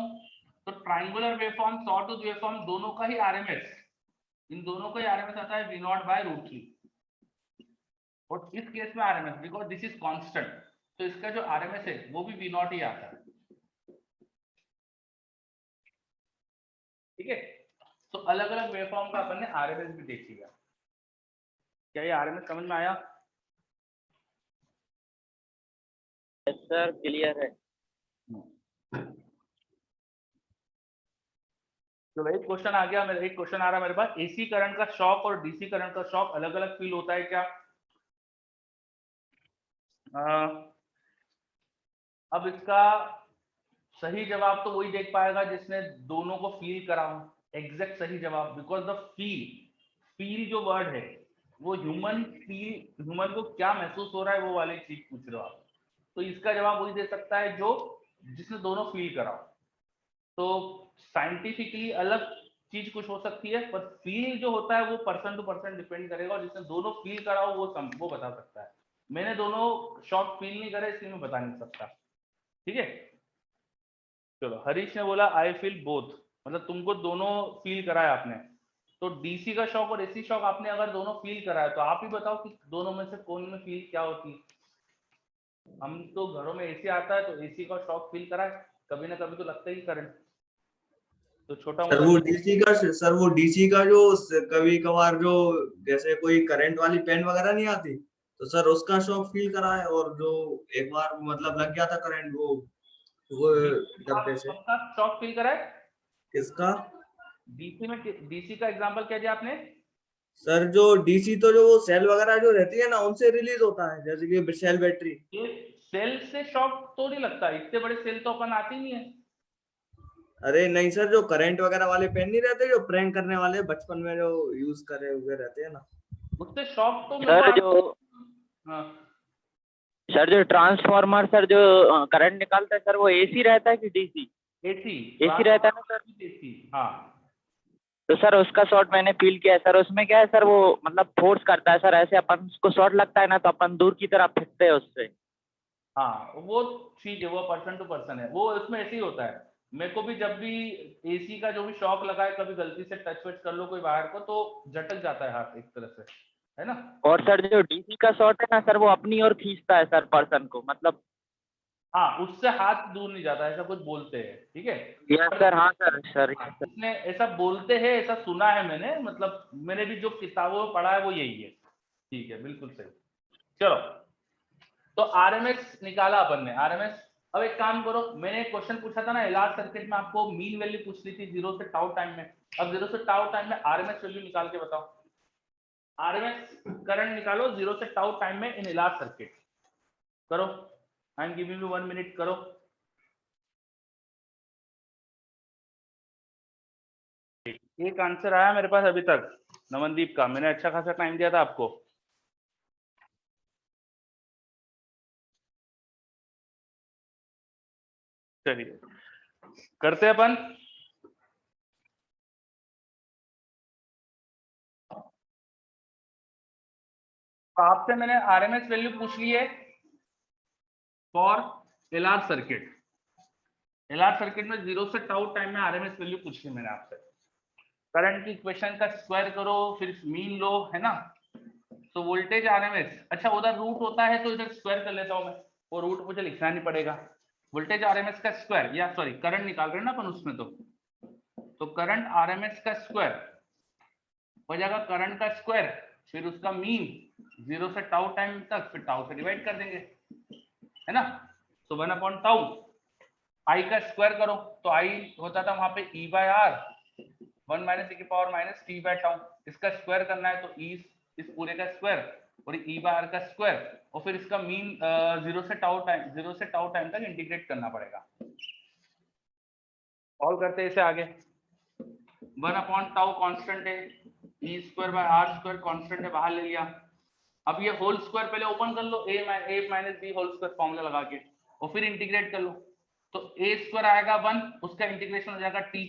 तो ट्राइंगुलर वेवफॉर्म, सॉटूथ वेवफॉर्म, दोनों का ही आरएमएस, इन दोनों का ही आरएमएस आता है वी नॉट बाय रूट 3। और इस केस में RMS because this is constant, तो इसका जो आरएमएस है वो भी वी नॉट ही आता है। ठीक है, तो अलग अलग वेवफॉर्म का अपन ने आरएमएस भी देख लिया। क्या ये आरएमएस समझ में आया? यस सर, क्लियर है। तो एक क्वेश्चन आ गया, मेरे एक क्वेश्चन आ रहा है मेरे पास, एसी करंट का शॉक और डीसी करंट का शॉक अलग अलग फील होता है क्या? अब इसका सही जवाब तो वही देख पाएगा जिसने दोनों को फील करा हो, एग्जैक्ट सही जवाब। बिकॉज द फील जो वर्ड है वो ह्यूमन फील, ह्यूमन को क्या महसूस हो रहा है वो वाली चीज पूछ रहे हो आप, तो इसका जवाब वही दे सकता है जो जिसने दोनों फील करा हो। तो साइंटिफिकली अलग चीज कुछ हो सकती है, पर फील जो होता है वो पर्सन टू पर्सन डिपेंड करेगा, और जिसने दोनों फील करा हो वो बता सकता है। मैंने दोनों शॉक फील नहीं करे इसलिए मैं बता नहीं सकता। ठीक है, चलो। हरीश ने बोला आई फील बोथ, मतलब तुमको दोनों फील कराया आपने। तो डीसी का शॉक और एसी शॉक आपने अगर दोनों फील कराया तो आप ही बताओ कि दोनों में से कौन में फील क्या होती है। हम तो घरों में एसी आता है तो एसी का शॉक फील कराए, कभी ना कभी तो लगता ही करंट, तो छोटा सर मोटा वो तो डीसी का सर वो डीसी का जो कभी कभार जो जैसे कोई करंट वाली पेन वगैरह नहीं आती, तो सर उसका शॉक फील करा है। और जो एक बार मतलब लग गया था करंट वो डब्बे से। सबका शॉक फील कराए। किसका? डीसी में, डीसी का एग्जांपल क्या दिया आपने? सर जो डीसी तो जो वो सेल वगैरह जो रहती है ना उनसे रिलीज होता है, जैसे कि सेल बैटरी। ये सेल से शॉक तो नहीं लगता, इतने बड़े सेल तो अपन आते ही नहीं है। अरे नहीं सर, जो करंट वगैरह वाले पेन नहीं रहते जो प्रैंक करने वाले बचपन में जो यूज करे हुए रहते हैं ना, उससे शॉक तो सर मतलब जो हाँ। सर जो ट्रांसफार्मर सर जो करंट निकालता है सर, वो एसी रहता है कि डीसी? एसी एसी रहता है ना सर? एसी, हाँ। तो सर उसका शॉट मैंने फील किया है सर। उसमें क्या है सर, वो मतलब फोर्स करता है सर, ऐसे अपन उसको शॉट लगता है ना तो अपन दूर की तरफ फेंकते हैं उससे। हाँ वो ठीक है, वो पर्सन टू पर्सन है, वो इसमें ऐसे ही होता है। मेरे को भी जब भी एसी का जो भी शॉक लगा है, कभी गलती से टच वच कर लो कोई वायर को तो झटक जाता है हाथ एक तरह से, है ना। और सर जो डीसी का शॉट है ना सर, वो अपनी ओर खींचता है सर पर्सन को, मतलब हाँ, उससे हाथ दूर नहीं जाता, ऐसा कुछ बोलते हैं, ठीक है। यस सर, हाँ सर सर। इसने ऐसा बोलते हैं, ऐसा सुना है मैंने, मतलब मैंने भी जो किताबों में पढ़ा है वो यही है, ठीक है, बिल्कुल सही। चलो, तो आरएमएस निकाला अपन ने, आरएमएस। अब एक काम करो, मैंने एक क्वेश्चन पूछा था ना इलाज सर्किट में, आपको मीन वैल्यू पूछ ली थी 0 से टाउ टाइम में। अब 0 से टाउ टाइम में आरएमएस वैल्यू निकाल के बताओ। आरएमएस करंट निकालो 0 से टाउ टाइम में इन इलाज सर्किट। करो, I am giving you 1 minute, करो। एक आंसर आया मेरे पास अभी तक नवनदीप का, मैंने अच्छा खासा टाइम दिया था आपको। चलिए करते हैं अपन। आपसे मैंने आरएमएस वैल्यू पूछ ली है for LR circuit. LR circuit में 0 से टाउ टाइम में आरएमएस वैल्यू पूछ ली मैंने आपसे। करंट की इक्वेशन का स्क्वायर करो, फिर मीन लो, है ना। तो वोल्टेज आरएमएस, अच्छा उधर रूट होता है तो इधर स्क्वायर कर लेता हूं मैं, वो रूट मुझे लिखना नहीं पड़ेगा। वोल्टेज आरएमएस का स्क्वायर, या सॉरी करंट निकाल रहे हैं ना अपन उसमें, तो करंट आरएमएस का स्क्वायर हो जाएगा करंट का स्क्वायर, फिर उसका मीन 0 से टाउ टाइम तक, फिर टाउ से डिवाइड कर देंगे, है ना। तो 1 टाउ, आई का स्क्वायर करो तो आई होता था वहां पे E by R, 1 minus e की power minus T by tau. इसका स्क्वायर करना है तो ई इस पूरे का स्क्वायर और ई बाय आर का स्क्वायर, और फिर इसका मीन 0 से टाउ टाइम तक इंटीग्रेट करना पड़ेगा। सॉल्व करते हैं इसे आगे। 1 टाउ कांस्टेंट है, E square by R square constant है, बाहर ले लिया। अब ये होल स्क्वायर पहले ओपन कर लो, A minus B whole square formula लगा के, और फिर इंटीग्रेट कर लो। तो ए स्क्वायर आएगा 1, उसका इंटीग्रेशन हो जाएगा टी,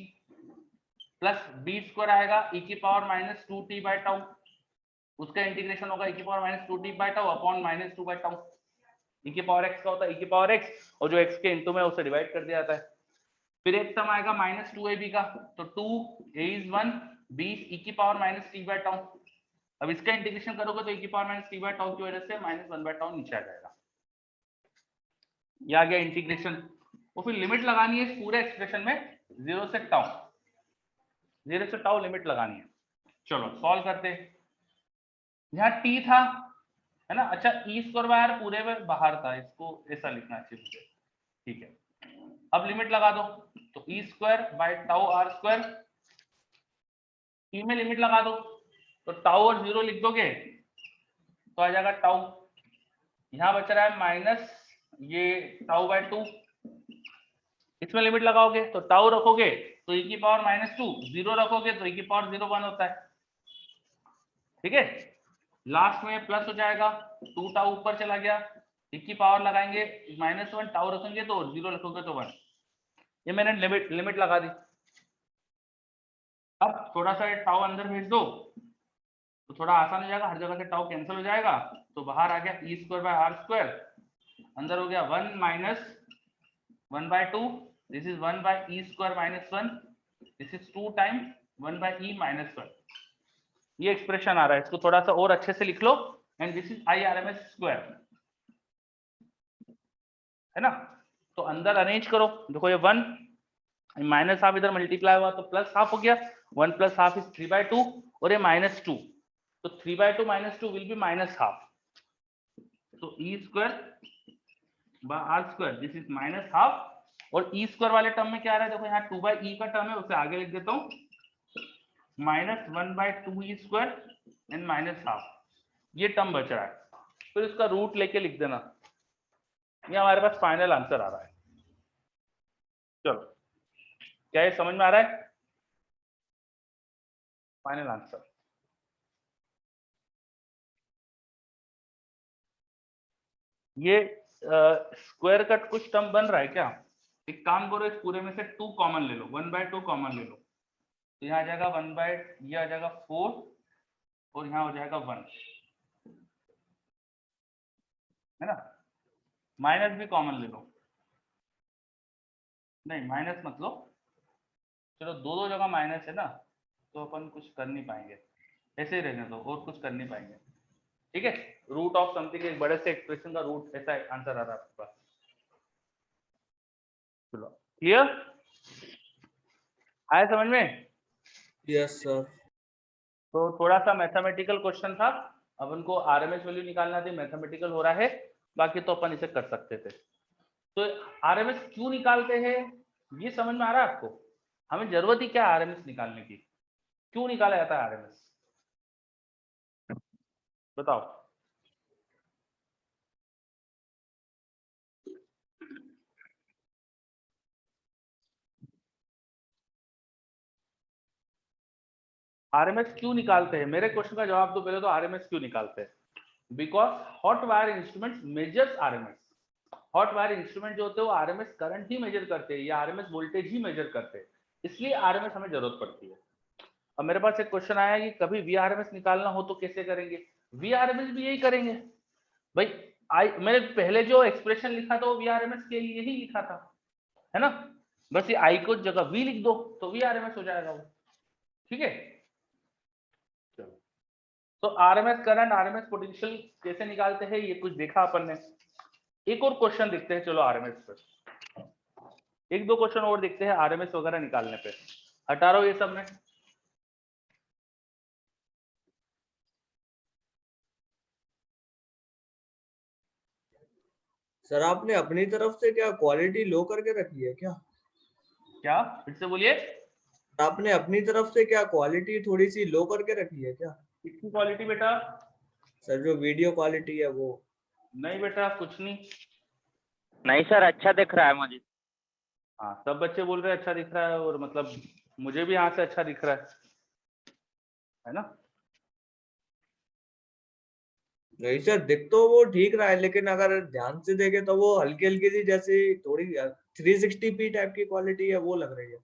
प्लस बी स्क्वायर आएगा e की power minus 2t by tau, उसका इंटीग्रेशन होगा e की power minus 2t by tau upon minus 2 by tau. e की पावर x का होता है e की पावर x, और जो x के इनटू में उसे डिवाइड कर दिया जाता है। फिर एक टर्म आएगा माइनस 2ab का, तो 2 a इज 1, b e की power minus t by tau. अब इसका इंटीग्रेशन करोगे तो e की power minus t by tau की वजह से माइनस 1 बाय टाउ नीचे आ जाएगा। ये आ गया इंटीग्रेशन, और फिर लिमिट लगानी है इस पूरे एक्सप्रेशन में 0 से टाउ लिमिट लगानी है। चलो सॉल्व करते हैं। यहाँ t था, है ना। अच्छा ई स्क्वायर बाय आर पूरे में बाहर था, इसको ऐसा लिखना चाहिए मुझे, ठीक है। अब लिमिट लगा दो, तो E square by tau R square, E में लिमिट लगा दो, तो टाउ और 0 लिख दोगे तो आ जाएगा टाउ। यहाँ बच रहा है माइनस ये टाउ बाय 2, इसमें लिमिट लगाओगे तो टाउ रखोगे तो e की पावर माइनस 2, 0 रखोगे तो e की पावर 0 1 होता है, ठीक है। लास्ट में प्लस हो जाएगा, 2 टाउ ऊपर चला गया, e की पावर लगाएंगे माइनस 1, टाउ रखेंगे तो 0 रखोगे तो 1। ये मैंने लिमिट लगा दी। अब थोड़ा सा टाउ अंदर भेज दो तो थोड़ा आसान हो जाएगा, हर जगह से टाउ कैंसिल हो जाएगा, तो बाहर आ गया E square by R square, अंदर हो गया 1 minus 1 by 2, this is 1 by E square minus 1, this is 2 time 1 by E minus 1। ये एक्सप्रेशन आ रहा है, इसको थोड़ा सा और अच्छे से लिख लो, and this is I R M S square, है ना। तो अंदर अरेंज करो, देखो ये 1 माइनस हाफ इधर मल्टीप्लाई हुआ तो प्लस हाफ हो गया, 1 प्लस हाफ इज 3 बाय 2, और ये माइनस 2, तो 3 by 2 minus 2 will be minus half, तो E square by R square this is minus half. और ई स्क्वायर वाले टर्म में क्या आ रहा है, देखो यहाँ 2 बाय ई का टर्म है, उसे आगे लिख देता हूँ, minus 1 by 2 E square and minus half, ये टर्म बच रहा है। फिर इसका रूट लेके लिख देना, ये हमारे पास फाइनल आंसर आ रहा है। चलो, क्या ये समझ में आ रहा है? फाइनल आंसर ये स्क्वायर का कुछ टर्म बन रहा है क्या? एक काम करो, इस पूरे में से 2 कॉमन ले लो, 1 बाय 2 कॉमन ले लो, तो यहाँ आ जाएगा 1 बाय, ये आ जाएगा 4, और यहाँ हो जाएगा 1, है ना। माइनस भी कॉमन ले लो, नहीं माइनस मत लो, चलो दो जगह माइनस है ना, तो अपन कुछ कर नहीं पाएंगे, ऐसे ही रहने दो, और कुछ कर नहीं पाएंगे, ठीक है। रूट ऑफ समथिंग, एक बड़े से एक्सप्रेशन का रूट, ऐसा आंसर आ रहा है आपके पास। चलो क्लियर, आया समझ में? Yes sir. तो थोड़ा सा मैथमेटिकल क्वेश्चन था, अब उनको आरएमएस वैल्यू निकालना थी, मैथमेटिकल हो रहा है, बाकी तो अपन इसे कर सकते थे। तो आरएमएस क्यों निकालते हैं ये समझ में आ रहा है आपको? हमें जरूरत ही क्या है आरएमएस निकालने की? क्यों निकाला जाता है आरएमएस, बताओ? आरएमएस क्यों निकालते हैं, मेरे क्वेश्चन का जवाब दो पहले तो। आरएमएस क्यों निकालते हैं? Because hot wire instrument measures RMS. Hot wire instrument जो होते हैं वो आरएमएस करंट ही मेजर करते हैं या आरएमएस वोल्टेज ही मेजर करते हैं, इसलिए आरएमएस हमें जरूरत पड़ती है। अब मेरे पास एक क्वेश्चन आया कि कभी वीआरएमएस निकालना हो तो कैसे करेंगे? वीआरएमएस भी यही करेंगे भाई। मैंने पहले जो एक्सप्रेशन लिखा था वो वीआरएमएस के लिए ही लिखा था, है ना? बस ये आई को जगह वी लिख दो तो वीआरएमएस हो जाएगा वो, ठीक है? चलो, तो आरएमएस करंट, आरएमएस पोटेंशियल कैसे निकालते हैं ये कुछ देखा अपन ने। एक और क्वेश्चन देखते हैं, चलो आरएमएस पर एक दो क्वेश्चन और देखते हैं आरएमएस वगैरह निकालने पे। हटा रहा हूं ये सब में। सर आपने अपनी तरफ से क्या क्वालिटी लो करके रखी है क्या? क्या, फिर से बोलिए? आपने अपनी तरफ से क्या क्वालिटी थोड़ी सी लो करके रखी है क्या? कितनी क्वालिटी बेटा? सर जो वीडियो क्वालिटी है वो। नहीं बेटा, कुछ नहीं। नहीं सर, अच्छा दिख रहा है मुझे। हाँ, सब बच्चे बोल रहे हैं अच्छा दिख रहा है, और मतलब मुझे भी यहाँ से अच्छा दिख रहा है ना? नहीं सर, दिख तो वो ठीक रहा है, लेकिन अगर ध्यान से देखे तो वो हल्की हल्की सी जैसे थोड़ी 360p टाइप की क्वालिटी है वो लग रही है।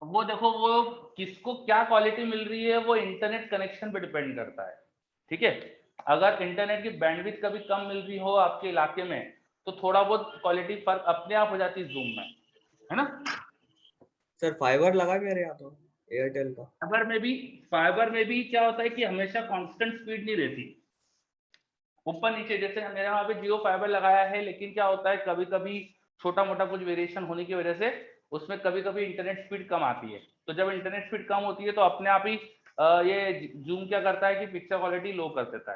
वो देखो, वो किसको क्या क्वालिटी मिल रही है वो इंटरनेट कनेक्शन पे डिपेंड करता है, ठीक है? अगर इंटरनेट की बैंडविड्थ कभी कम मिल रही हो आपके इलाके में तो थोड़ा बहुत क्वालिटी फर्क अपने आप हो जाती है जूम में, है ना? सर फाइबर लगा मेरे यहाँ तो एयरटेल का। फाइबर में भी क्या होता है कि हमेशा कांस्टेंट स्पीड नहीं रहती, ऊपर नीचे। जैसे मेरे यहाँ पे जियो फाइबर लगाया है, लेकिन क्या होता है कभी कभी छोटा मोटा कुछ वेरिएशन होने की वजह से उसमें कभी कभी इंटरनेट स्पीड कम आती है। तो जब इंटरनेट स्पीड कम होती है तो अपने आप ही ये जूम क्या करता है कि पिक्चर क्वालिटी लो कर देता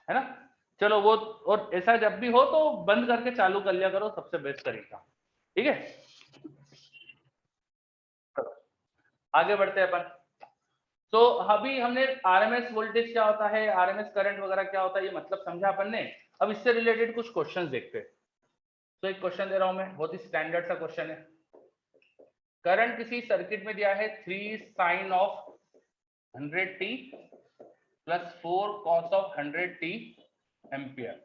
है ना? चलो वो, और ऐसा जब भी हो तो बंद करके चालू कर लिया करो, सबसे बेस्ट तरीका, ठीक है? आगे बढ़ते हैं अपन। तो अभी हमने आरएमएस वोल्टेज क्या होता है, आरएमएस करंट वगैरह क्या होता है, ये मतलब समझा अपन ने। अब इससे रिलेटेड कुछ क्वेश्चंस देखते हैं। तो एक क्वेश्चन दे रहा हूं मैं, बहुत ही स्टैंडर्ड सा क्वेश्चन है। करंट किसी सर्किट में दिया है 3 sine of 100t plus 4 cos of 100t ampere.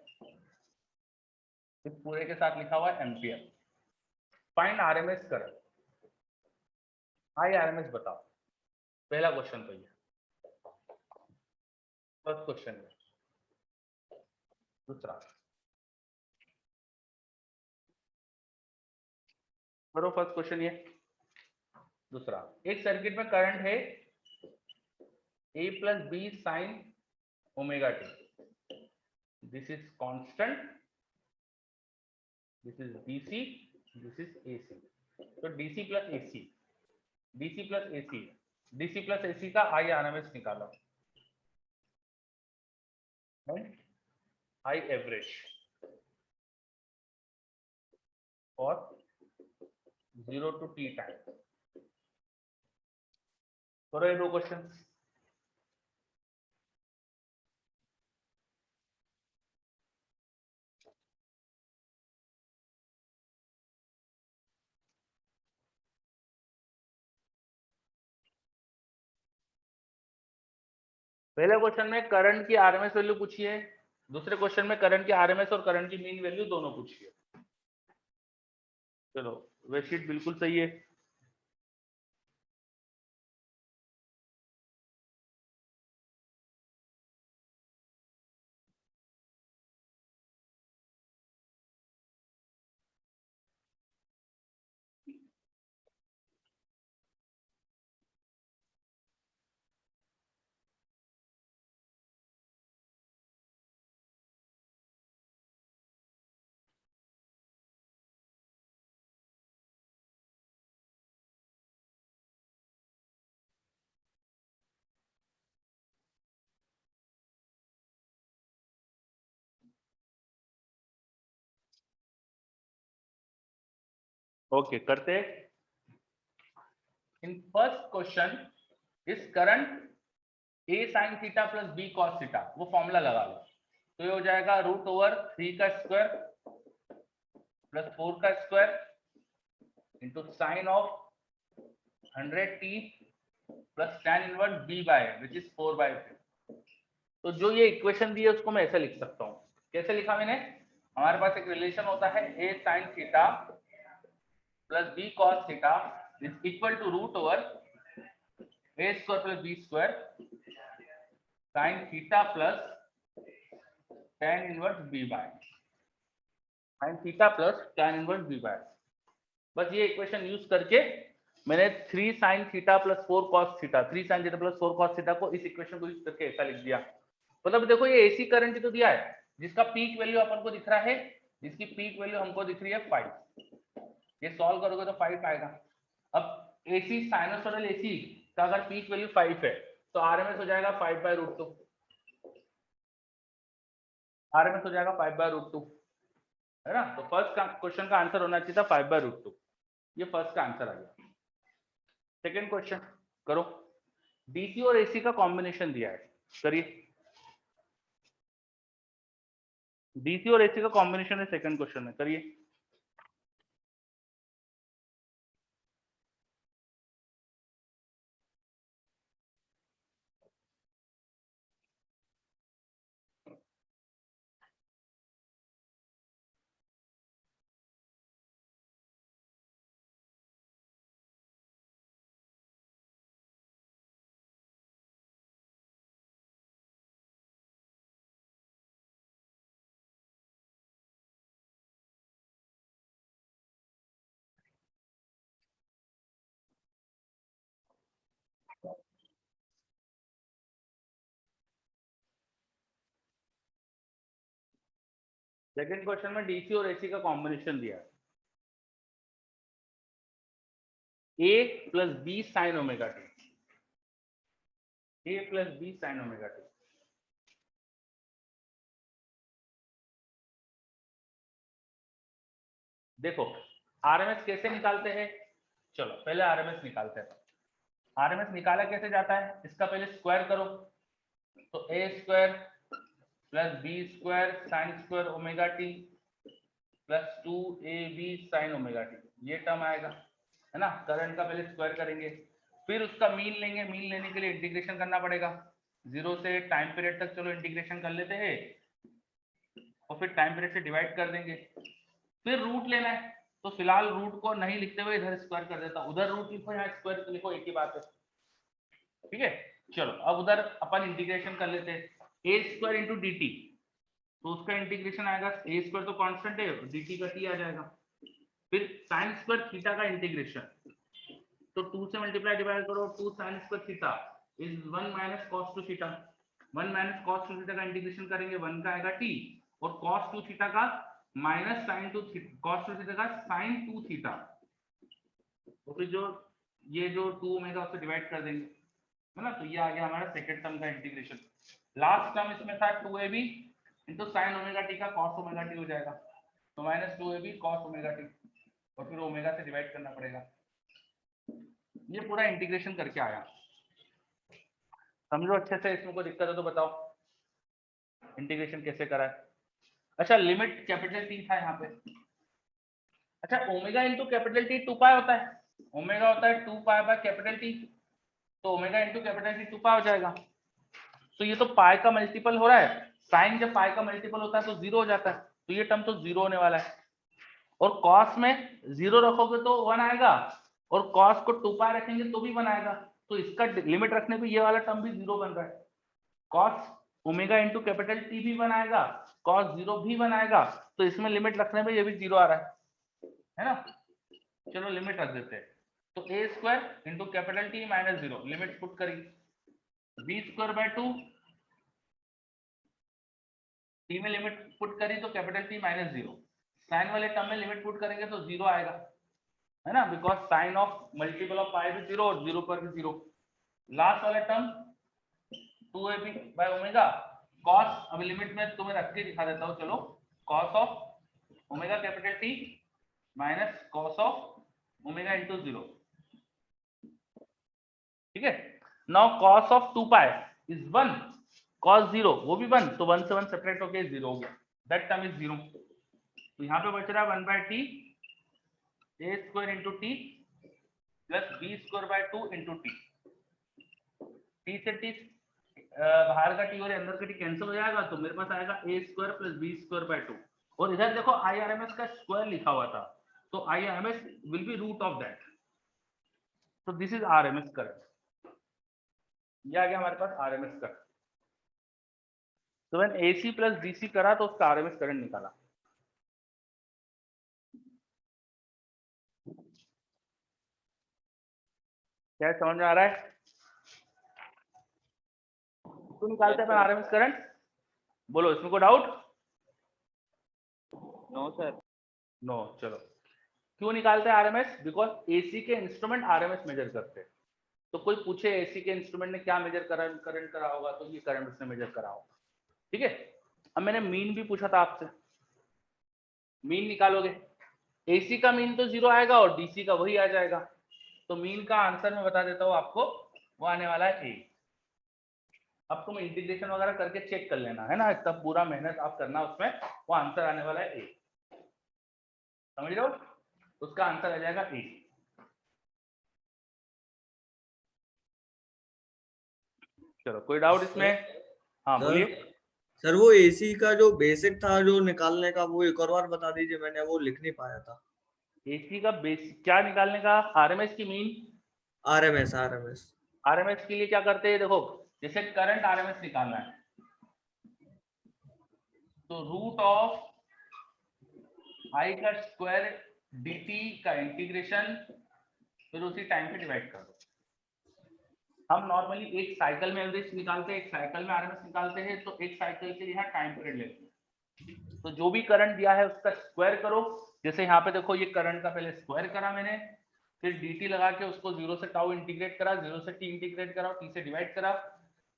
इस पूरे के साथ लिखा हुआ है ampere. Find RMS current. I RMS बताओ, पहला क्वेश्चन तो ये फर्स्ट क्वेश्चन है। दूसरा करो, फर्स्ट क्वेश्चन ये। दूसरा, एक सर्किट में करंट है a plus b sine omega t. This is constant, this is DC, this is AC. तो DC plus AC, DC plus AC, DC plus AC का आई आरएमएस निकालो, आई एवरेज और 0 to t time. करो ये दो question. पहले question में current की आरएमएस वैल्यू पूछी है, दूसरे क्वेश्चन में करंट की आरएमएस और करंट की मीन वैल्यू दोनों पूछी है। चलो, वर्कशीट बिल्कुल सही है। ओके करते। इन फर्स्ट क्वेश्चन इस current a sin theta plus b cos theta, वो फॉर्मूला लगा लो। तो ये हो जाएगा √3 का स्क्वायर प्लस 4 का square into sine of 100t plus tan inverse b by which is 4/3। तो जो ये इक्वेशन दी है उसको मैं ऐसे लिख सकता हूँ। कैसे लिखा मैंने? हमारे पास एक रिलेशन होता है a sin theta plus b cos theta is equal to a square plus b square sin theta plus tan inverse b by sin theta plus tan inverse b by. बस ये इक्वेशन यूज करके मैंने 3 sin theta plus 4 cos theta 3 sin theta plus 4 cos theta को इस equation को use करके ऐसा लिख दिया। मतलब देखो ये एसी करंट ही तो दिया है जिसका पीक वैल्यू अपन को दिख रहा है, जिसकी पीक वैल्यू हमको दिख रही है 5। ये सॉल्व करोगे तो 5 आएगा। अब एसी साइनसोइडल एसी का अगर पीक वैल्यू 5 है तो आरएमएस हो जाएगा 5/√2। आरएमएस हो जाएगा 5/√2, है ना। तो फर्स्ट क्वेश्चन का आंसर होना चाहिए था 5/√2। ये फर्स्ट का आंसर आ गया। सेकेंड क्वेश्चन करो। डीसी और एसी का कॉम्बिनेशन दिया है, करिए। डीसी और एसी का कॉम्बिनेशन है सेकंड क्वेश्चन में, करिए। सेकंड क्वेश्चन में डीसी और एसी का कॉम्बिनेशन दिया है a plus b sine omega t. A plus b sine omega t. देखो आरएमएस कैसे निकालते हैं, चलो पहले आरएमएस निकालते हैं। आरएमएस निकाला कैसे जाता है, इसका पहले स्क्वायर करो। तो a square plus B square sine square omega t plus 2ab sine omega t, ये टर्म आएगा, है ना। करंट का पहले स्क्वायर करेंगे, फिर उसका मीन लेंगे। मीन लेने के लिए इंटीग्रेशन करना पड़ेगा 0 से टाइम पीरियड तक। चलो इंटीग्रेशन कर लेते हैं और फिर टाइम पीरियड से डिवाइड कर देंगे। फिर रूट लेना है, तो फिलहाल रूट को नहीं लिखते हुए इधर स्क्वायर कर देता हूं। उधर रूट लिखो, यहाँ स्क्वायर लिखो, एक ही बात है, ठीक है। चलो अब उधर अपन इंटीग्रेशन कर लेते हैं। ए स्क्वायर इंटू डी टी, तो उसका इंटीग्रेशन आएगा, ए स्क्वायर तो कांस्टेंट है, डी टी का टी आ जाएगा। फिर साइन स्क्वायर थीटा का इंटीग्रेशन, तो 2 से मल्टीप्लाई डिवाइड करो, 2 sin square theta is 1 minus cos 2 theta. 1 minus cos 2 theta का इंटीग्रेशन करेंगे, 1 का आएगा t, और cos 2 थीटा का माइनस sin 2 cos 2 थीटा का sin 2 थीटा। तो फिर जो ये जो 2 ओमेगा उससे डिवाइड कर देंगे, है ना। तो ये आ गया हमारा सेकंड टर्म का इंटीग्रेशन। लास्ट टर्म इसमें था 2ab into sine omega T का cos ओमेगा टी हो जाएगा, तो minus 2ab cos omega T, और फिर ओमेगा से डिवाइड करना पड़ेगा। ये पूरा इंटीग्रेशन करके आया, समझो अच्छे से। इसमें कोई दिक्कत है तो बताओ, इंटीग्रेशन कैसे करा है। अच्छा लिमिट कैपिटल टी था यहाँ पे। अच्छा ओमेगा इंटू कैपिटल टी 2 पाई होता है, ओमेगा होता है 2 पाई बाय कैपिटल टी, तो ओमेगा इंटू कैपिटल टी 2 पाई हो जाएगा। तो ये तो पाई का मल्टीपल हो रहा है, साइन जब पाई का मल्टीपल होता है तो 0 हो जाता है, तो ये टर्म तो 0 होने वाला है। और कॉस में 0 रखोगे तो 1 आएगा, और कॉस को 2 पाई रखेंगे तो भी 1 आएगा, तो इसका लिमिट रखने पे ये वाला टर्म भी 0 बन रहा है। Cos omega into capital T भी 1 आएगा, कॉस 0 भी 1 आएगा, तो इसमें लिमिट रखने पे ये भी 0 आ रहा है ना। चलो लिमिट रख देते हैं। तो a square into capital T minus 0, limit put करेंगे, बी स्क्वायर बाय 2, टी में लिमिट पुट करी तो कैपिटल टी माइनस 0, साइन वाले टर्म में लिमिट पुट करेंगे तो 0 आएगा, है ना, because sine of multiple of pi भी 0 और 0 पर भी 0। लास्ट वाला term 2ab by omega cos, अब लिमिट में तुम्हें रख के दिखा देता हूँ, चलो। Cos of omega capital T minus cos of omega into 0, ठीक है। Now cos of 2 pi is 1, cos 0 वो भी 1, तो 1 से 1 सेपरेट होके 0 हो गया, दैट टर्म इज 0। तो यहाँ पे बच रहा है 1/t a square into T plus b square by 2 into T. T से टी बाहर का टी और अंदर का टी कैंसिल हो जाएगा, तो मेरे पास आएगा a square plus b square by 2। और इधर देखो IRMS का स्क्वायर लिखा हुआ था, तो IRMS will be root of that, तो दिस इज RMS करंट। ये आ गया हमारे पास RMS करंट। तो व्हेन AC प्लस DC करा तो उसका RMS करंट निकाला। क्या समझ में आ रहा है? तो निकालते हैं अपन RMS करंट, बोलो इसमें कोई डाउट? No sir. नो, चलो। क्यों निकालते हैं RMS? बिकॉज AC के इंस्ट्रूमेंट RMS मेजर करते हैं। तो कोई पूछे AC के इंस्ट्रूमेंट ने क्या मेजर करंट करा होगा, तो ये करंट उसने मेजर करा होगा, ठीक है। अब मैंने मीन भी पूछा था आपसे, मीन निकालोगे, AC का मीन तो 0 आएगा और DC का वही आ जाएगा, तो मीन का आंसर मैं बता देता हूँ आपको, वो आने वाला है A। अब तुम इंटीग्रेशन वगैरह करके चेक कर लेना, है ना, तब पूरा मेहनत आप करना उसमें, वो आंसर आने वाला है A, समझ रहे हो? उसका आंसर आ जाएगा A। चलो, कोई डाउट इसमें? हाँ बोलिए। सर वो AC का जो बेसिक था जो निकालने का, वो एक और बार बता दीजिए, मैंने वो लिख नहीं पाया था। AC का बेसिक क्या निकालने का? RMS की मीन। RMS के लिए क्या करते हैं, देखो जैसे करंट RMS निकालना है, तो रूट ऑफ I का स्क्वायर dt का इंटीग्रेशन, फिर उसी टाइम पे डिवाइड कर दो। हम नॉर्मली एक साइकिल में एवरेज निकालते हैं, एक साइकिल में RMS निकालते हैं, तो एक साइकिल के यहाँ टाइम पीरियड लेते हैं। तो जो भी करंट दिया है उसका स्क्वायर करो, जैसे यहाँ पे देखो ये करंट का पहले स्क्वायर करा मैंने, फिर dt लगा के उसको 0 से टाउ इंटीग्रेट करा, 0 से t इंटीग्रेट करा, t से डिवाइड करा,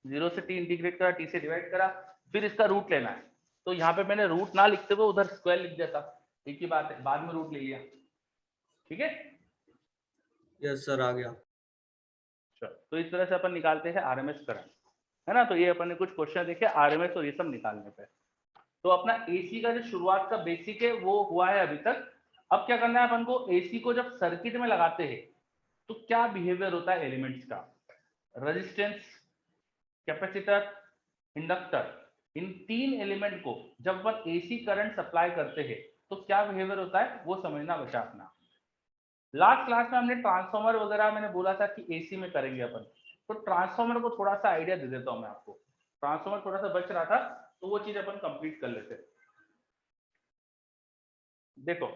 0 से t इंटीग्रेट करा, t से डिवाइड करा, फिर इसका रूट लेना है। तो यहाँ पे मैंने रूट ना लिखते हुए उधर स्क्वायर लिख दिया था, एक ही बात है, बाद में रूट ले लिया, ठीक है। यस सर, आ गया। तो इस तरह से अपन निकालते हैं RMS करंट, है ना। तो ये अपन ने कुछ क्वेश्चन देखे RMS और ये सब निकालने पे। तो अपना AC का जो शुरुआत का बेसिक है वो हुआ है अभी तक। अब क्या करना है अपन को, AC को जब सर्किट में लगाते हैं तो क्या बिहेवियर होता है एलिमेंट्स का, रेजिस्टेंस, कैपेसिटर, इंडक्टर, इन तीन एलिमेंट को जब अपन AC करंट सप्लाई करते हैं तो क्या बिहेवियर होता है वो समझना बचा अपना। लास्ट क्लास में हमने ट्रांसफॉर्मर वगैरह मैंने बोला था कि AC में करेंगे अपन, तो ट्रांसफॉर्मर को थोड़ा सा आइडिया दे देता हूं मैं आपको। ट्रांसफॉर्मर थोड़ा सा बच रहा था, तो वो चीज अपन कंप्लीट कर लेते। देखो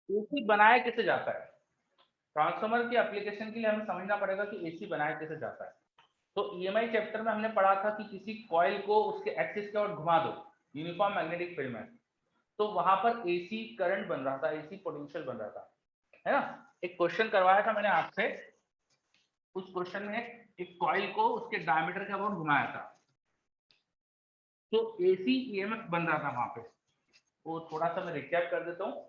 AC बनाया कैसे जाता है, ट्रांसफॉर्मर की एप्लीकेशन के लिए हमें समझना पड़ेगा कि AC बनाया कैसे जाता है। तो EMI चैप्टर में हमने पढ़ा था कि किसी कॉइल को उसके एक्सिस के ओर घुमा दो यूनिफॉर्म मैग्नेटिक फील्ड में, तो वहां पर AC करंट बन रहा था, AC पोटेंशियल बन रहा था, है ना। एक क्वेश्चन करवाया था मैंने आपसे, उस क्वेश्चन में एक कॉइल को उसके डायमीटर के अबाउट घुमाया था, तो AC EMF बन रहा था वहां पे। वो थोड़ा सा मैं रिकैप कर देता हूँ।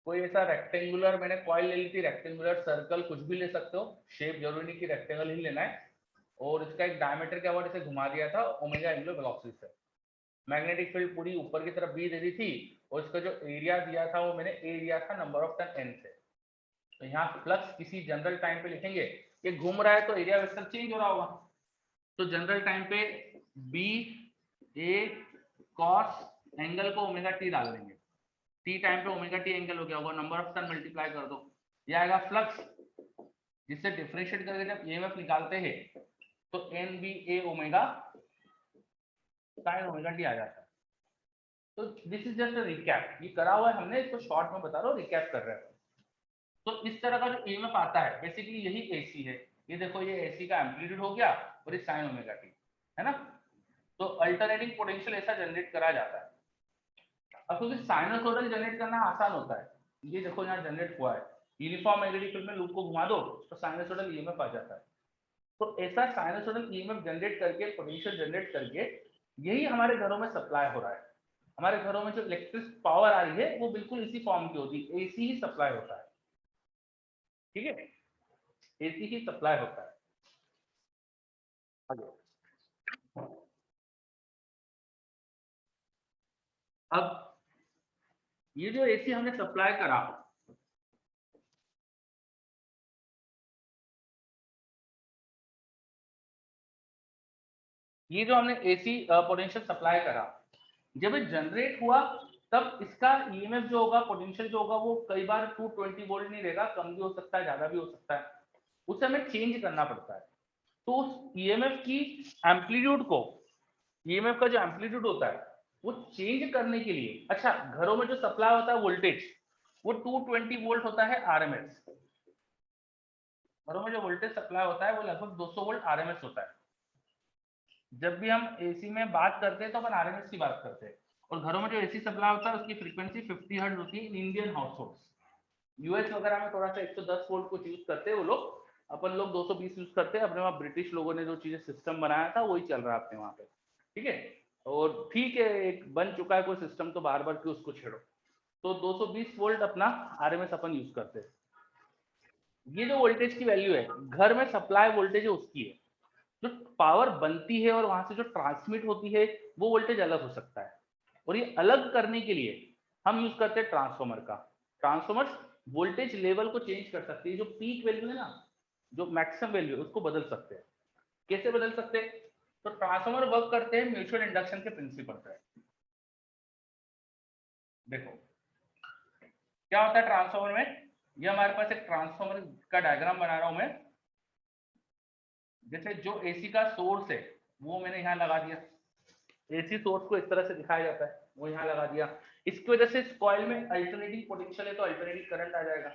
कोई ऐसा रेक्टेंगुलर मैंने कॉइल ले ली थी, रेक्टेंगुलर, सर्कल, कुछ भी ले सकते हो, शेप जरूरी नहीं कि रेक्टेंगल ही लेना है, और इसका एक डायमीटर के अबाउट इसे घुमा दिया था ओमेगा एंगुलर वेलोसिटी से। मैग्नेटिक फील्ड पूरी ऊपर की तरफ B दे दी थी, और इसका जो एरिया दिया था वो मैंने A दिया था नंबर ऑफ टर्न N से। तो यहाँ फ्लक्स किसी जनरल टाइम पे लिखेंगे, ये घूम रहा है तो एरिया वेक्टर चेंज हो रहा होगा, तो जनरल टाइम पे B A cos एंगल को ओमेगा टी डाल देंगे, टी टाइम पे ओमेगा टी एंगल हो गया होगा, नंबर ऑफ टर्न मल्टीप्लाई कर दो, ये आएगा फ्लक्स, जिससे डिफरेंशिएट करके जब EMF निकालते हैं तो NBA omega sin omega t आ जाता है। तो this is just a recap, ये करा हुआ है हमने, इसको शॉर्ट में बता रहा हूँ, रिकैप कर रहे हैं। तो इस तरह का जो EMF आता है बेसिकली यही AC है, ये देखो ये AC का एम्पलीट्यूड हो गया और ये sin ओमेगा टी, है ना। तो अल्टरनेटिंग पोटेंशियल ऐसा जनरेट करा जाता है। अब क्योंकि साइनसोइडल जनरेट करना आसान होता है, ये देखो यहाँ जनरेट हुआ है, यूनिफॉर्म मैग्नेटिक फील्ड में लूप को घुमा दो तो साइनसोइडल EMF आ जाता है। तो ऐसा साइनसोइडल EMF जनरेट करके, पोटेंशियल जनरेट करके, यही हमारे घरों में सप्लाई हो रहा है। हमारे घरों में जो इलेक्ट्रिक पावर आ रही है वो बिल्कुल इसी फॉर्म की होती है, एसी ही सप्लाई होता है, ठीक है, एसी ही सप्लाई होता है। अब ये जो एसी हमने सप्लाई करा, ये जो हमने एसी पोटेंशियल सप्लाई करा, जब ये जनरेट हुआ तब इसका ईएमएफ जो होगा, पोटेंशियल जो होगा, वो कई बार 220 वोल्ट नहीं रहेगा, कम भी हो सकता है, ज्यादा भी हो सकता है, उसे हमें चेंज करना पड़ता है। तो उस ईएमएफ की एम्पलीट्यूड को, ईएमएफ का जो एम्पलीट्यूड होता है वो चेंज करने के लिए, अच्छा घरों में जो सप्लाई होता है वोल्टेज वो 220 वोल्ट होता है आरएमएस, घरों में जो वोल्टेज सप्लाई होता है वो लगभग 200 वोल्ट आरएमएस होता है। जब भी हम एसी में बात करते हैं तो अपन आरएमएस की बात करते हैं, और घरों में जो एसी सप्लाई होता है उसकी फ्रीक्वेंसी 50 हर्ट्ज होती है इन इंडियन हाउसहोल्ड्स। यूएस वगैरह में थोड़ा सा 110 वोल्ट कुछ यूज करते हैं वो लोग, अपन लोग 220 यूज करते हैं। अपने वहाँ ब्रिटिश लोगों ने जो चीजें सिस्टम बनाया था वही चल रहा है अपने वहाँ पे, ठीक है। और ठीक है, एक बन चुका है कोई सिस्टम तो बार बार क्यों उसको छेड़ो। तो 220 वोल्ट अपना आरएमएस अपन यूज करते हैं। ये जो वोल्टेज की वैल्यू है, घर में सप्लाई वोल्टेज है उसकी है, जो पावर बनती है और वहां से जो ट्रांसमिट होती है वो वोल्टेज अलग हो सकता है। और ये अलग करने के लिए हम यूज करते हैं ट्रांसफार्मर का। ट्रांसफार्मर वोल्टेज लेवल को चेंज कर सकती है, जो पीक वैल्यू है ना, जो मैक्सिमम वैल्यू है उसको बदल सकते हैं। कैसे बदल सकते हैं? तो ट्रांसफार्मर वर्क करते हैं म्यूचुअल इंडक्शन के प्रिंसिपल पे। देखो क्या होता है ट्रांसफार्मर में, ये हमारे पास एक ट्रांसफार्मर का डायग्राम बना रहा हूं मैं। जैसे जो एसी का सोर्स है वो मैंने यहाँ लगा दिया, एसी सोर्स को इस तरह से दिखाया जाता है, वो यहाँ लगा दिया। इसकी वजह से इस कॉइल में अल्टरनेटिंग पोटेंशियल है तो अल्टरनेटिंग करंट आ जाएगा।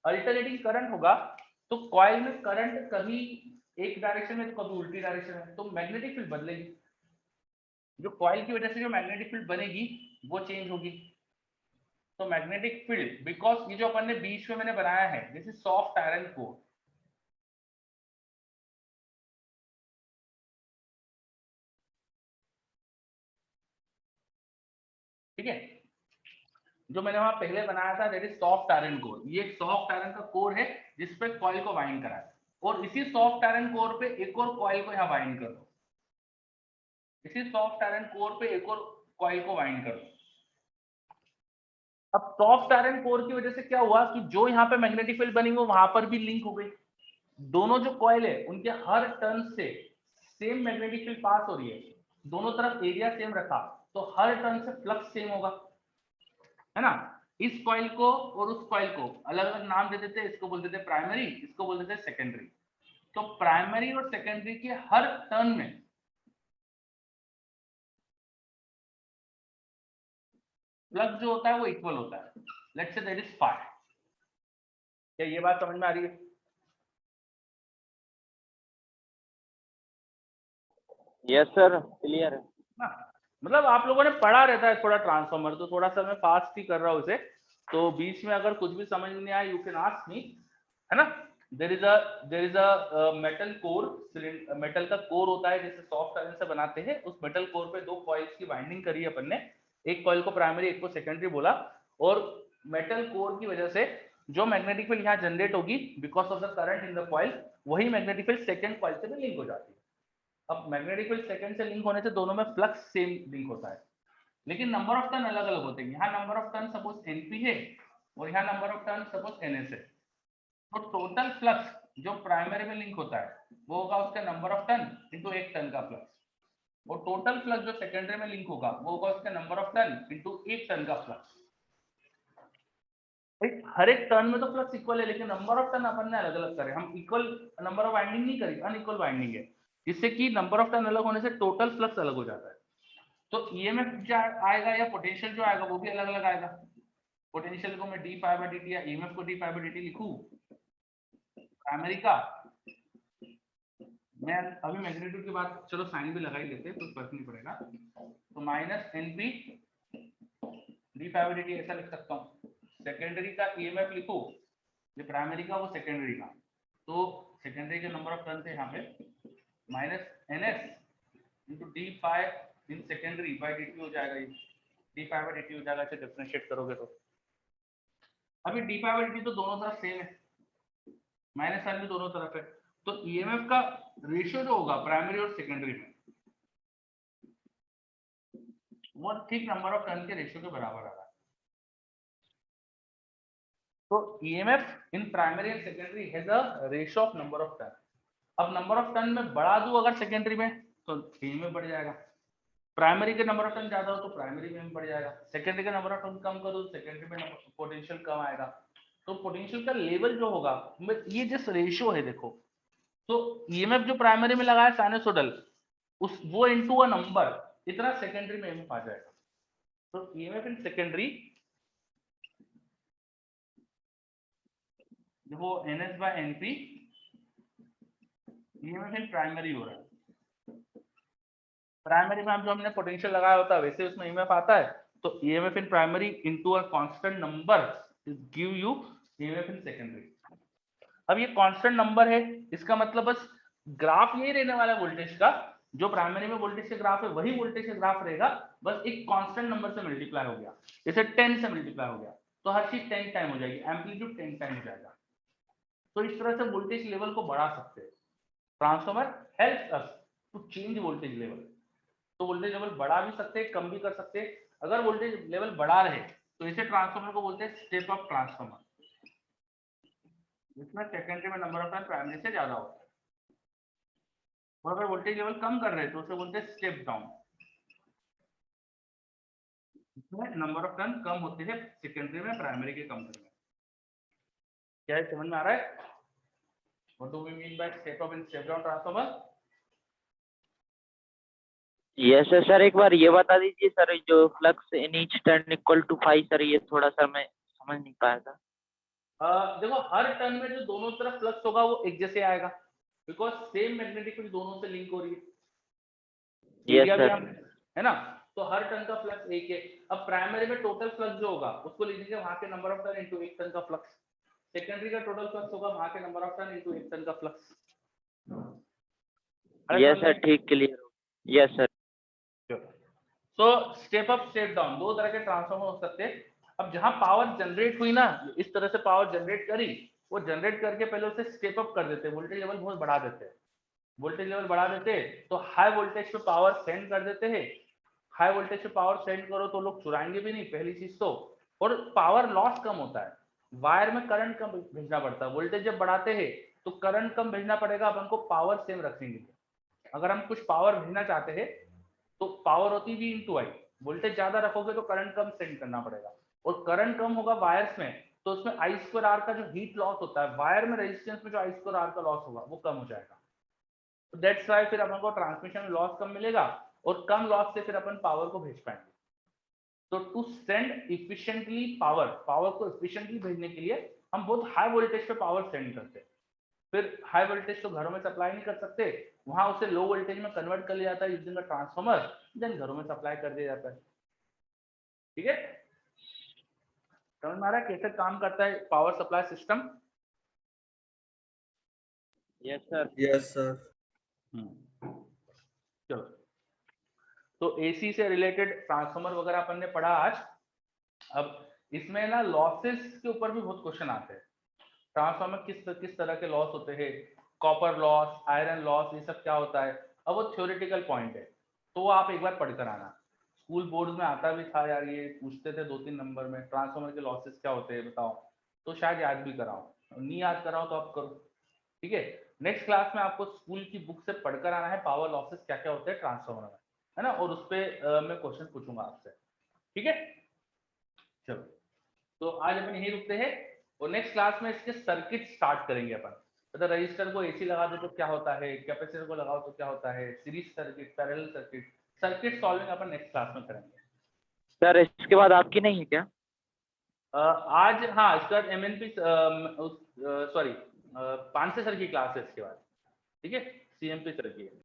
अल्टरनेटिंग करंट होगा तो कॉइल में करंट कभी एक डायरेक्शन में तो कभी उल्टी डायरेक्शन में, तो मैग्नेटिक फील्ड बदलेगी। जो कॉइल की वजह से जो मैग्नेटिक फील्ड बनेगी वो चेंज होगी। तो मैग्नेटिक फील्ड, बिकॉज ये जो अपन ने बीच में मैंने बनाया है this is soft iron core, ठीक है। जो मैंने वहां पहले बनाया था that is soft iron core, ये एक सॉफ्ट आयरन का कोर है जिसपे कॉइल को वाइंड करा है, और इसी सॉफ्ट आयरन कोर पे एक और कॉइल को यहाँ वाइंड कर दो, इसी सॉफ्ट आयरन कोर पे एक और कॉइल को वाइंड कर दो। अब सॉफ्ट आयरन कोर की वजह से क्या हुआ कि जो यहाँ पे मैग्नेटिक फील्ड बनी वो वहां पर भी लिंक हो गई। दोनों जो कॉइल है उनके हर टर्न से सेम मैग्नेटिक फील्ड पास हो रही है, दोनों तरफ एरिया सेम रखा तो हर टर्न से फ्लक्स सेम होगा, है ना। इस कॉइल को और उस कॉइल को अलग अलग नाम दे देते हैं, इसको बोल देते हैं प्राइमरी, इसको बोल देते हैं सेकेंडरी। तो प्राइमरी और सेकेंडरी के हर टर्न में फ्लक्स जो होता है वो इक्वल होता है। Let's say that is phi. क्या ये बात समझ में आ रही है? यस सर, क्लियर है। मतलब आप लोगों ने पढ़ा रहता है थोड़ा ट्रांसफॉर्मर, तो थोड़ा सा मैं फास्ट ही कर रहा हूँ इसे, तो बीच में अगर कुछ भी समझ नहीं आया यू कैन आस्क मी, है ना। There is a metal core, metal का कोर होता है जिसे सॉफ्ट आयरन से बनाते हैं। उस मेटल कोर पे दो कॉइल्स की बाइंडिंग करी है अपन ने, एक कॉइल को प्राइमरी एक को सेकेंडरी बोला, और मेटल कोर की वजह से जो मैग्नेटिक फील्ड यहाँ जनरेट होगी because of the current in the coil, वही मैग्नेटिक फील्ड सेकेंड कॉइल से भी लिंक हो जाती है। अब मैग्नेटिक फील्ड सेकंड से लिंक होने से दोनों में फ्लक्स सेम लिंक होता है, लेकिन नंबर ऑफ टर्न अलग अलग होते हैं। यहाँ number of turn suppose NP है और यहाँ number of turn suppose NS है, तो टोटल फ्लक्स जो प्राइमरी में लिंक होता है वो होगा उसका नंबर ऑफ टर्न इंटू एक टर्न का फ्लक्स, और टोटल फ्लक्स जो सेकेंडरी में लिंक होगा वो होगा उसका नंबर ऑफ टर्न इंटू एक टर्न का फ्लक्स। हर एक टर्न में तो फ्लक्स इक्वल है, लेकिन नंबर ऑफ टर्न अपन ने अलग अलग करे, हम इक्वल नंबर ऑफ वाइंडिंग नहीं करी, अनइक्वल वाइंडिंग है, जिससे कि नंबर ऑफ टर्न अलग होने से टोटल फ्लक्स अलग हो जाता है। तो ईएमएफ जो आएगा या पोटेंशियल जो आएगा वो भी अलग अलग आएगा। पोटेंशियल को मैं डी पाई बाय dt या ईएमएफ को डी पाई बाय dt लिखूं प्राइमरी का, मैं अभी मैग्नीट्यूड के बाद चलो साइन भी लगा ही लेते हैं, कुछ फर्क नहीं पड़ेगा, तो minus NP D pi by dt ऐसा लिख सकता हूँ। सेकेंडरी का ईएमएफ लिखो, ये प्राइमरी का वो सेकेंडरी का, तो सेकेंडरी के नंबर ऑफ टर्न थे यहाँ पे minus NS into D phi in secondary by dt हो जाएगा ये, d∅/dt हो जाएगा, इसे डिफरेंशिएट करोगे तो। अभी d∅/dt तो दोनों तरफ सेम है, माइनस साइन भी दोनों तरफ है, तो ईएमएफ का रेशियो जो होगा प्राइमरी और सेकेंडरी में वो ठीक नंबर ऑफ टर्न के रेशियो के बराबर आ रहा है। तो EMF in primary and secondary has a ratio of number of turn. अब नंबर ऑफ टर्न में बढ़ा दूं अगर सेकेंडरी में तो ईएमएफ बढ़ जाएगा, प्राइमरी के नंबर ऑफ टर्न ज्यादा हो तो प्राइमरी में बढ़ जाएगा, सेकेंडरी का नंबर ऑफ टर्न कम करो तो सेकेंडरी में पोटेंशियल कम आएगा। तो पोटेंशियल का लेवल जो होगा, ये जिस रेशियो है देखो, तो ईएमएफ जो प्राइमरी में लगा है साइनसोइडल, उस वो इनटू अ नंबर, इतना सेकेंडरी में ईएमएफ आ जाएगा। तो ईएमएफ इन सेकेंडरी देखो NS/NP, ईएमएफ इन प्राइमरी हो रहा है, प्राइमरी में हम जो हमने पोटेंशियल लगाया होता है वैसे उसमें ईएमएफ आता है, तो EMF in primary into a constant number give you EMF in secondary. अब ये कांस्टेंट नंबर है, इसका मतलब बस ग्राफ यही रहने वाला है वोल्टेज का, जो प्राइमरी में वोल्टेज का ग्राफ है वही वोल्टेज का ग्राफ रहेगा, बस एक कांस्टेंट नंबर से मल्टीप्लाई हो गया, जैसे 10 से मल्टीप्लाई हो गया तो हर चीज 10 टाइम हो जाएगी, एम्पलीट्यूड 10 टाइम हो जाएगा। तो इस तरह से वोल्टेज लेवल को बढ़ा सकते हैं। Transformer helps us to change voltage level. तो वोल्टेज लेवल बढ़ा भी सकते हैं, कम भी कर सकते हैं। अगर वोल्टेज लेवल बढ़ा रहे तो इसे ट्रांसफार्मर को बोलते हैं स्टेप अप ट्रांसफार्मर, जिसमें सेकेंडरी में नंबर ऑफ टर्न प्राइमरी से ज्यादा होता है। और अगर वोल्टेज लेवल कम कर रहे हैं तो उसे बोलते हैं स्टेप डाउन, इसमें नंबर ऑफ टर्न कम होते हैं सेकेंडरी में प्राइमरी के कंपेयर में। क्या है, समझ में आ रहा है? What do we mean by step up and step down transformer? Yes sir, एक बार ये बता दीजिए सर, जो flux in each turn equal to 5 sir, ये थोड़ा सा मैं समझ नहीं पाया था। देखो हर टर्न में जो दोनों तरफ फ्लक्स होगा वो एक जैसे आएगा, बिकॉज सेम मैग्नेटिक फील्ड दोनों से लिंक हो रही है। यस एरिया भी सर। हम है ना, तो हर टर्न का फ्लक्स एक है। अब प्राइमरी में टोटल फ्लक्स जो होगा उसको लिख दीजिए वहां के नंबर ऑफ टर्न इनटू एक टर्न का फ्लक्स, सेकेंडरी का टोटल फ्लक्स होगा वहां के नंबर ऑफ टर्न इनटू एक टर्न का फ्लक्स। यस सर, ठीक, clear. Yes sir. So step up step down दो तरह के ट्रांसफार्मर हो सकते हैं। अब जहां पावर जनरेट हुई ना, इस तरह से पावर जनरेट करी, वो जनरेट करके पहले उसे स्टेप अप कर देते, वोल्टेज लेवल बहुत बढ़ा देते हैं। वोल्टेज लेवल बढ़ा देते तो हाई वोल्टेज पे पावर सेंड कर देते हैं। हाई वोल्टेज पे पावर सेंड करो तो लोग चुराएंगे भी नहीं, पहली चीज तो, और पावर लॉस कम होता है। वायर में करंट कम भेजना पड़ता है, वोल्टेज जब बढ़ाते हैं तो करंट कम भेजना पड़ेगा अपन को पावर सेम रखने के लिए। अगर हम कुछ पावर भेजना चाहते हैं तो पावर होती है V/I, वोल्टेज ज्यादा रखोगे तो करंट कम सेंड करना पड़ेगा, और करंट कम होगा वायर्स में तो उसमें I²R का जो हीट लॉस होता है, वायर में रेजिस्टेंस में जो I²R का लॉस होगा वो कम हो जाएगा। तो दैट्स व्हाई फिर अपन को ट्रांसमिशन लॉस कम मिलेगा, और कम लॉस से फिर अपन पावर को भेज पाएंगे। तो टू सेंड इफिशिएंटली पावर को इफिशिएंटली भेजने के लिए हम बहुत हाई वोल्टेज पे पावर सेंड करते हैं। फिर हाई वोल्टेज तो घरों में सप्लाई नहीं कर सकते, वहां उसे लो वोल्टेज में कन्वर्ट कर लिया जाता है यूजिंग अ ट्रांसफार्मर, देन घरों में सप्लाई कर दिया जाता है। ठीक है, समझ में आ रहा है कैसे काम करता है power supply system? Yes sir. Yes sir. चलो, तो एसी से रिलेटेड ट्रांसफार्मर वगैरह अपन ने पढ़ा आज। अब इसमें ना लॉसेस के ऊपर भी बहुत क्वेश्चन आते हैं। ट्रांसफार्मर किस तरह के लॉस होते हैं, कॉपर लॉस, आयरन लॉस, ये सब क्या होता है। अब वो थ्योरेटिकल पॉइंट है, तो वो आप एक बार पढ़कर आना। स्कूल बोर्ड में आता भी था यार, ये पूछते थे 2-3 नंबर में, ट्रांसफार्मर के लॉसेस क्या होते हैं बताओ, तो शायद याद भी कराओ, नहीं याद कराओ तो आप करो। ठीक है, नेक्स्ट क्लास में आपको स्कूल की बुक से पढ़कर आना है पावर लॉसेस क्या क्या होते हैं ट्रांसफार्मर में, है ना, और उस पर मैं क्वेश्चन पूछूंगा आपसे। ठीक है, चलो तो आज अपन यही रुकते हैं, और नेक्स्ट क्लास में इसके सर्किट स्टार्ट करेंगे अपन। मतलब रजिस्टर को एसी लगा दो तो क्या होता है, कैपेसिटर को लगाओ तो क्या होता है, series circuit, parallel circuit, circuit solving अपन नेक्स्ट क्लास में करेंगे। सर इसके बाद आपकी नहीं है क्या? आज हाँ, इसके बाद MNP सॉरी 5 सर की क्लास है इसके बाद। ठीक है, CMP सर की है।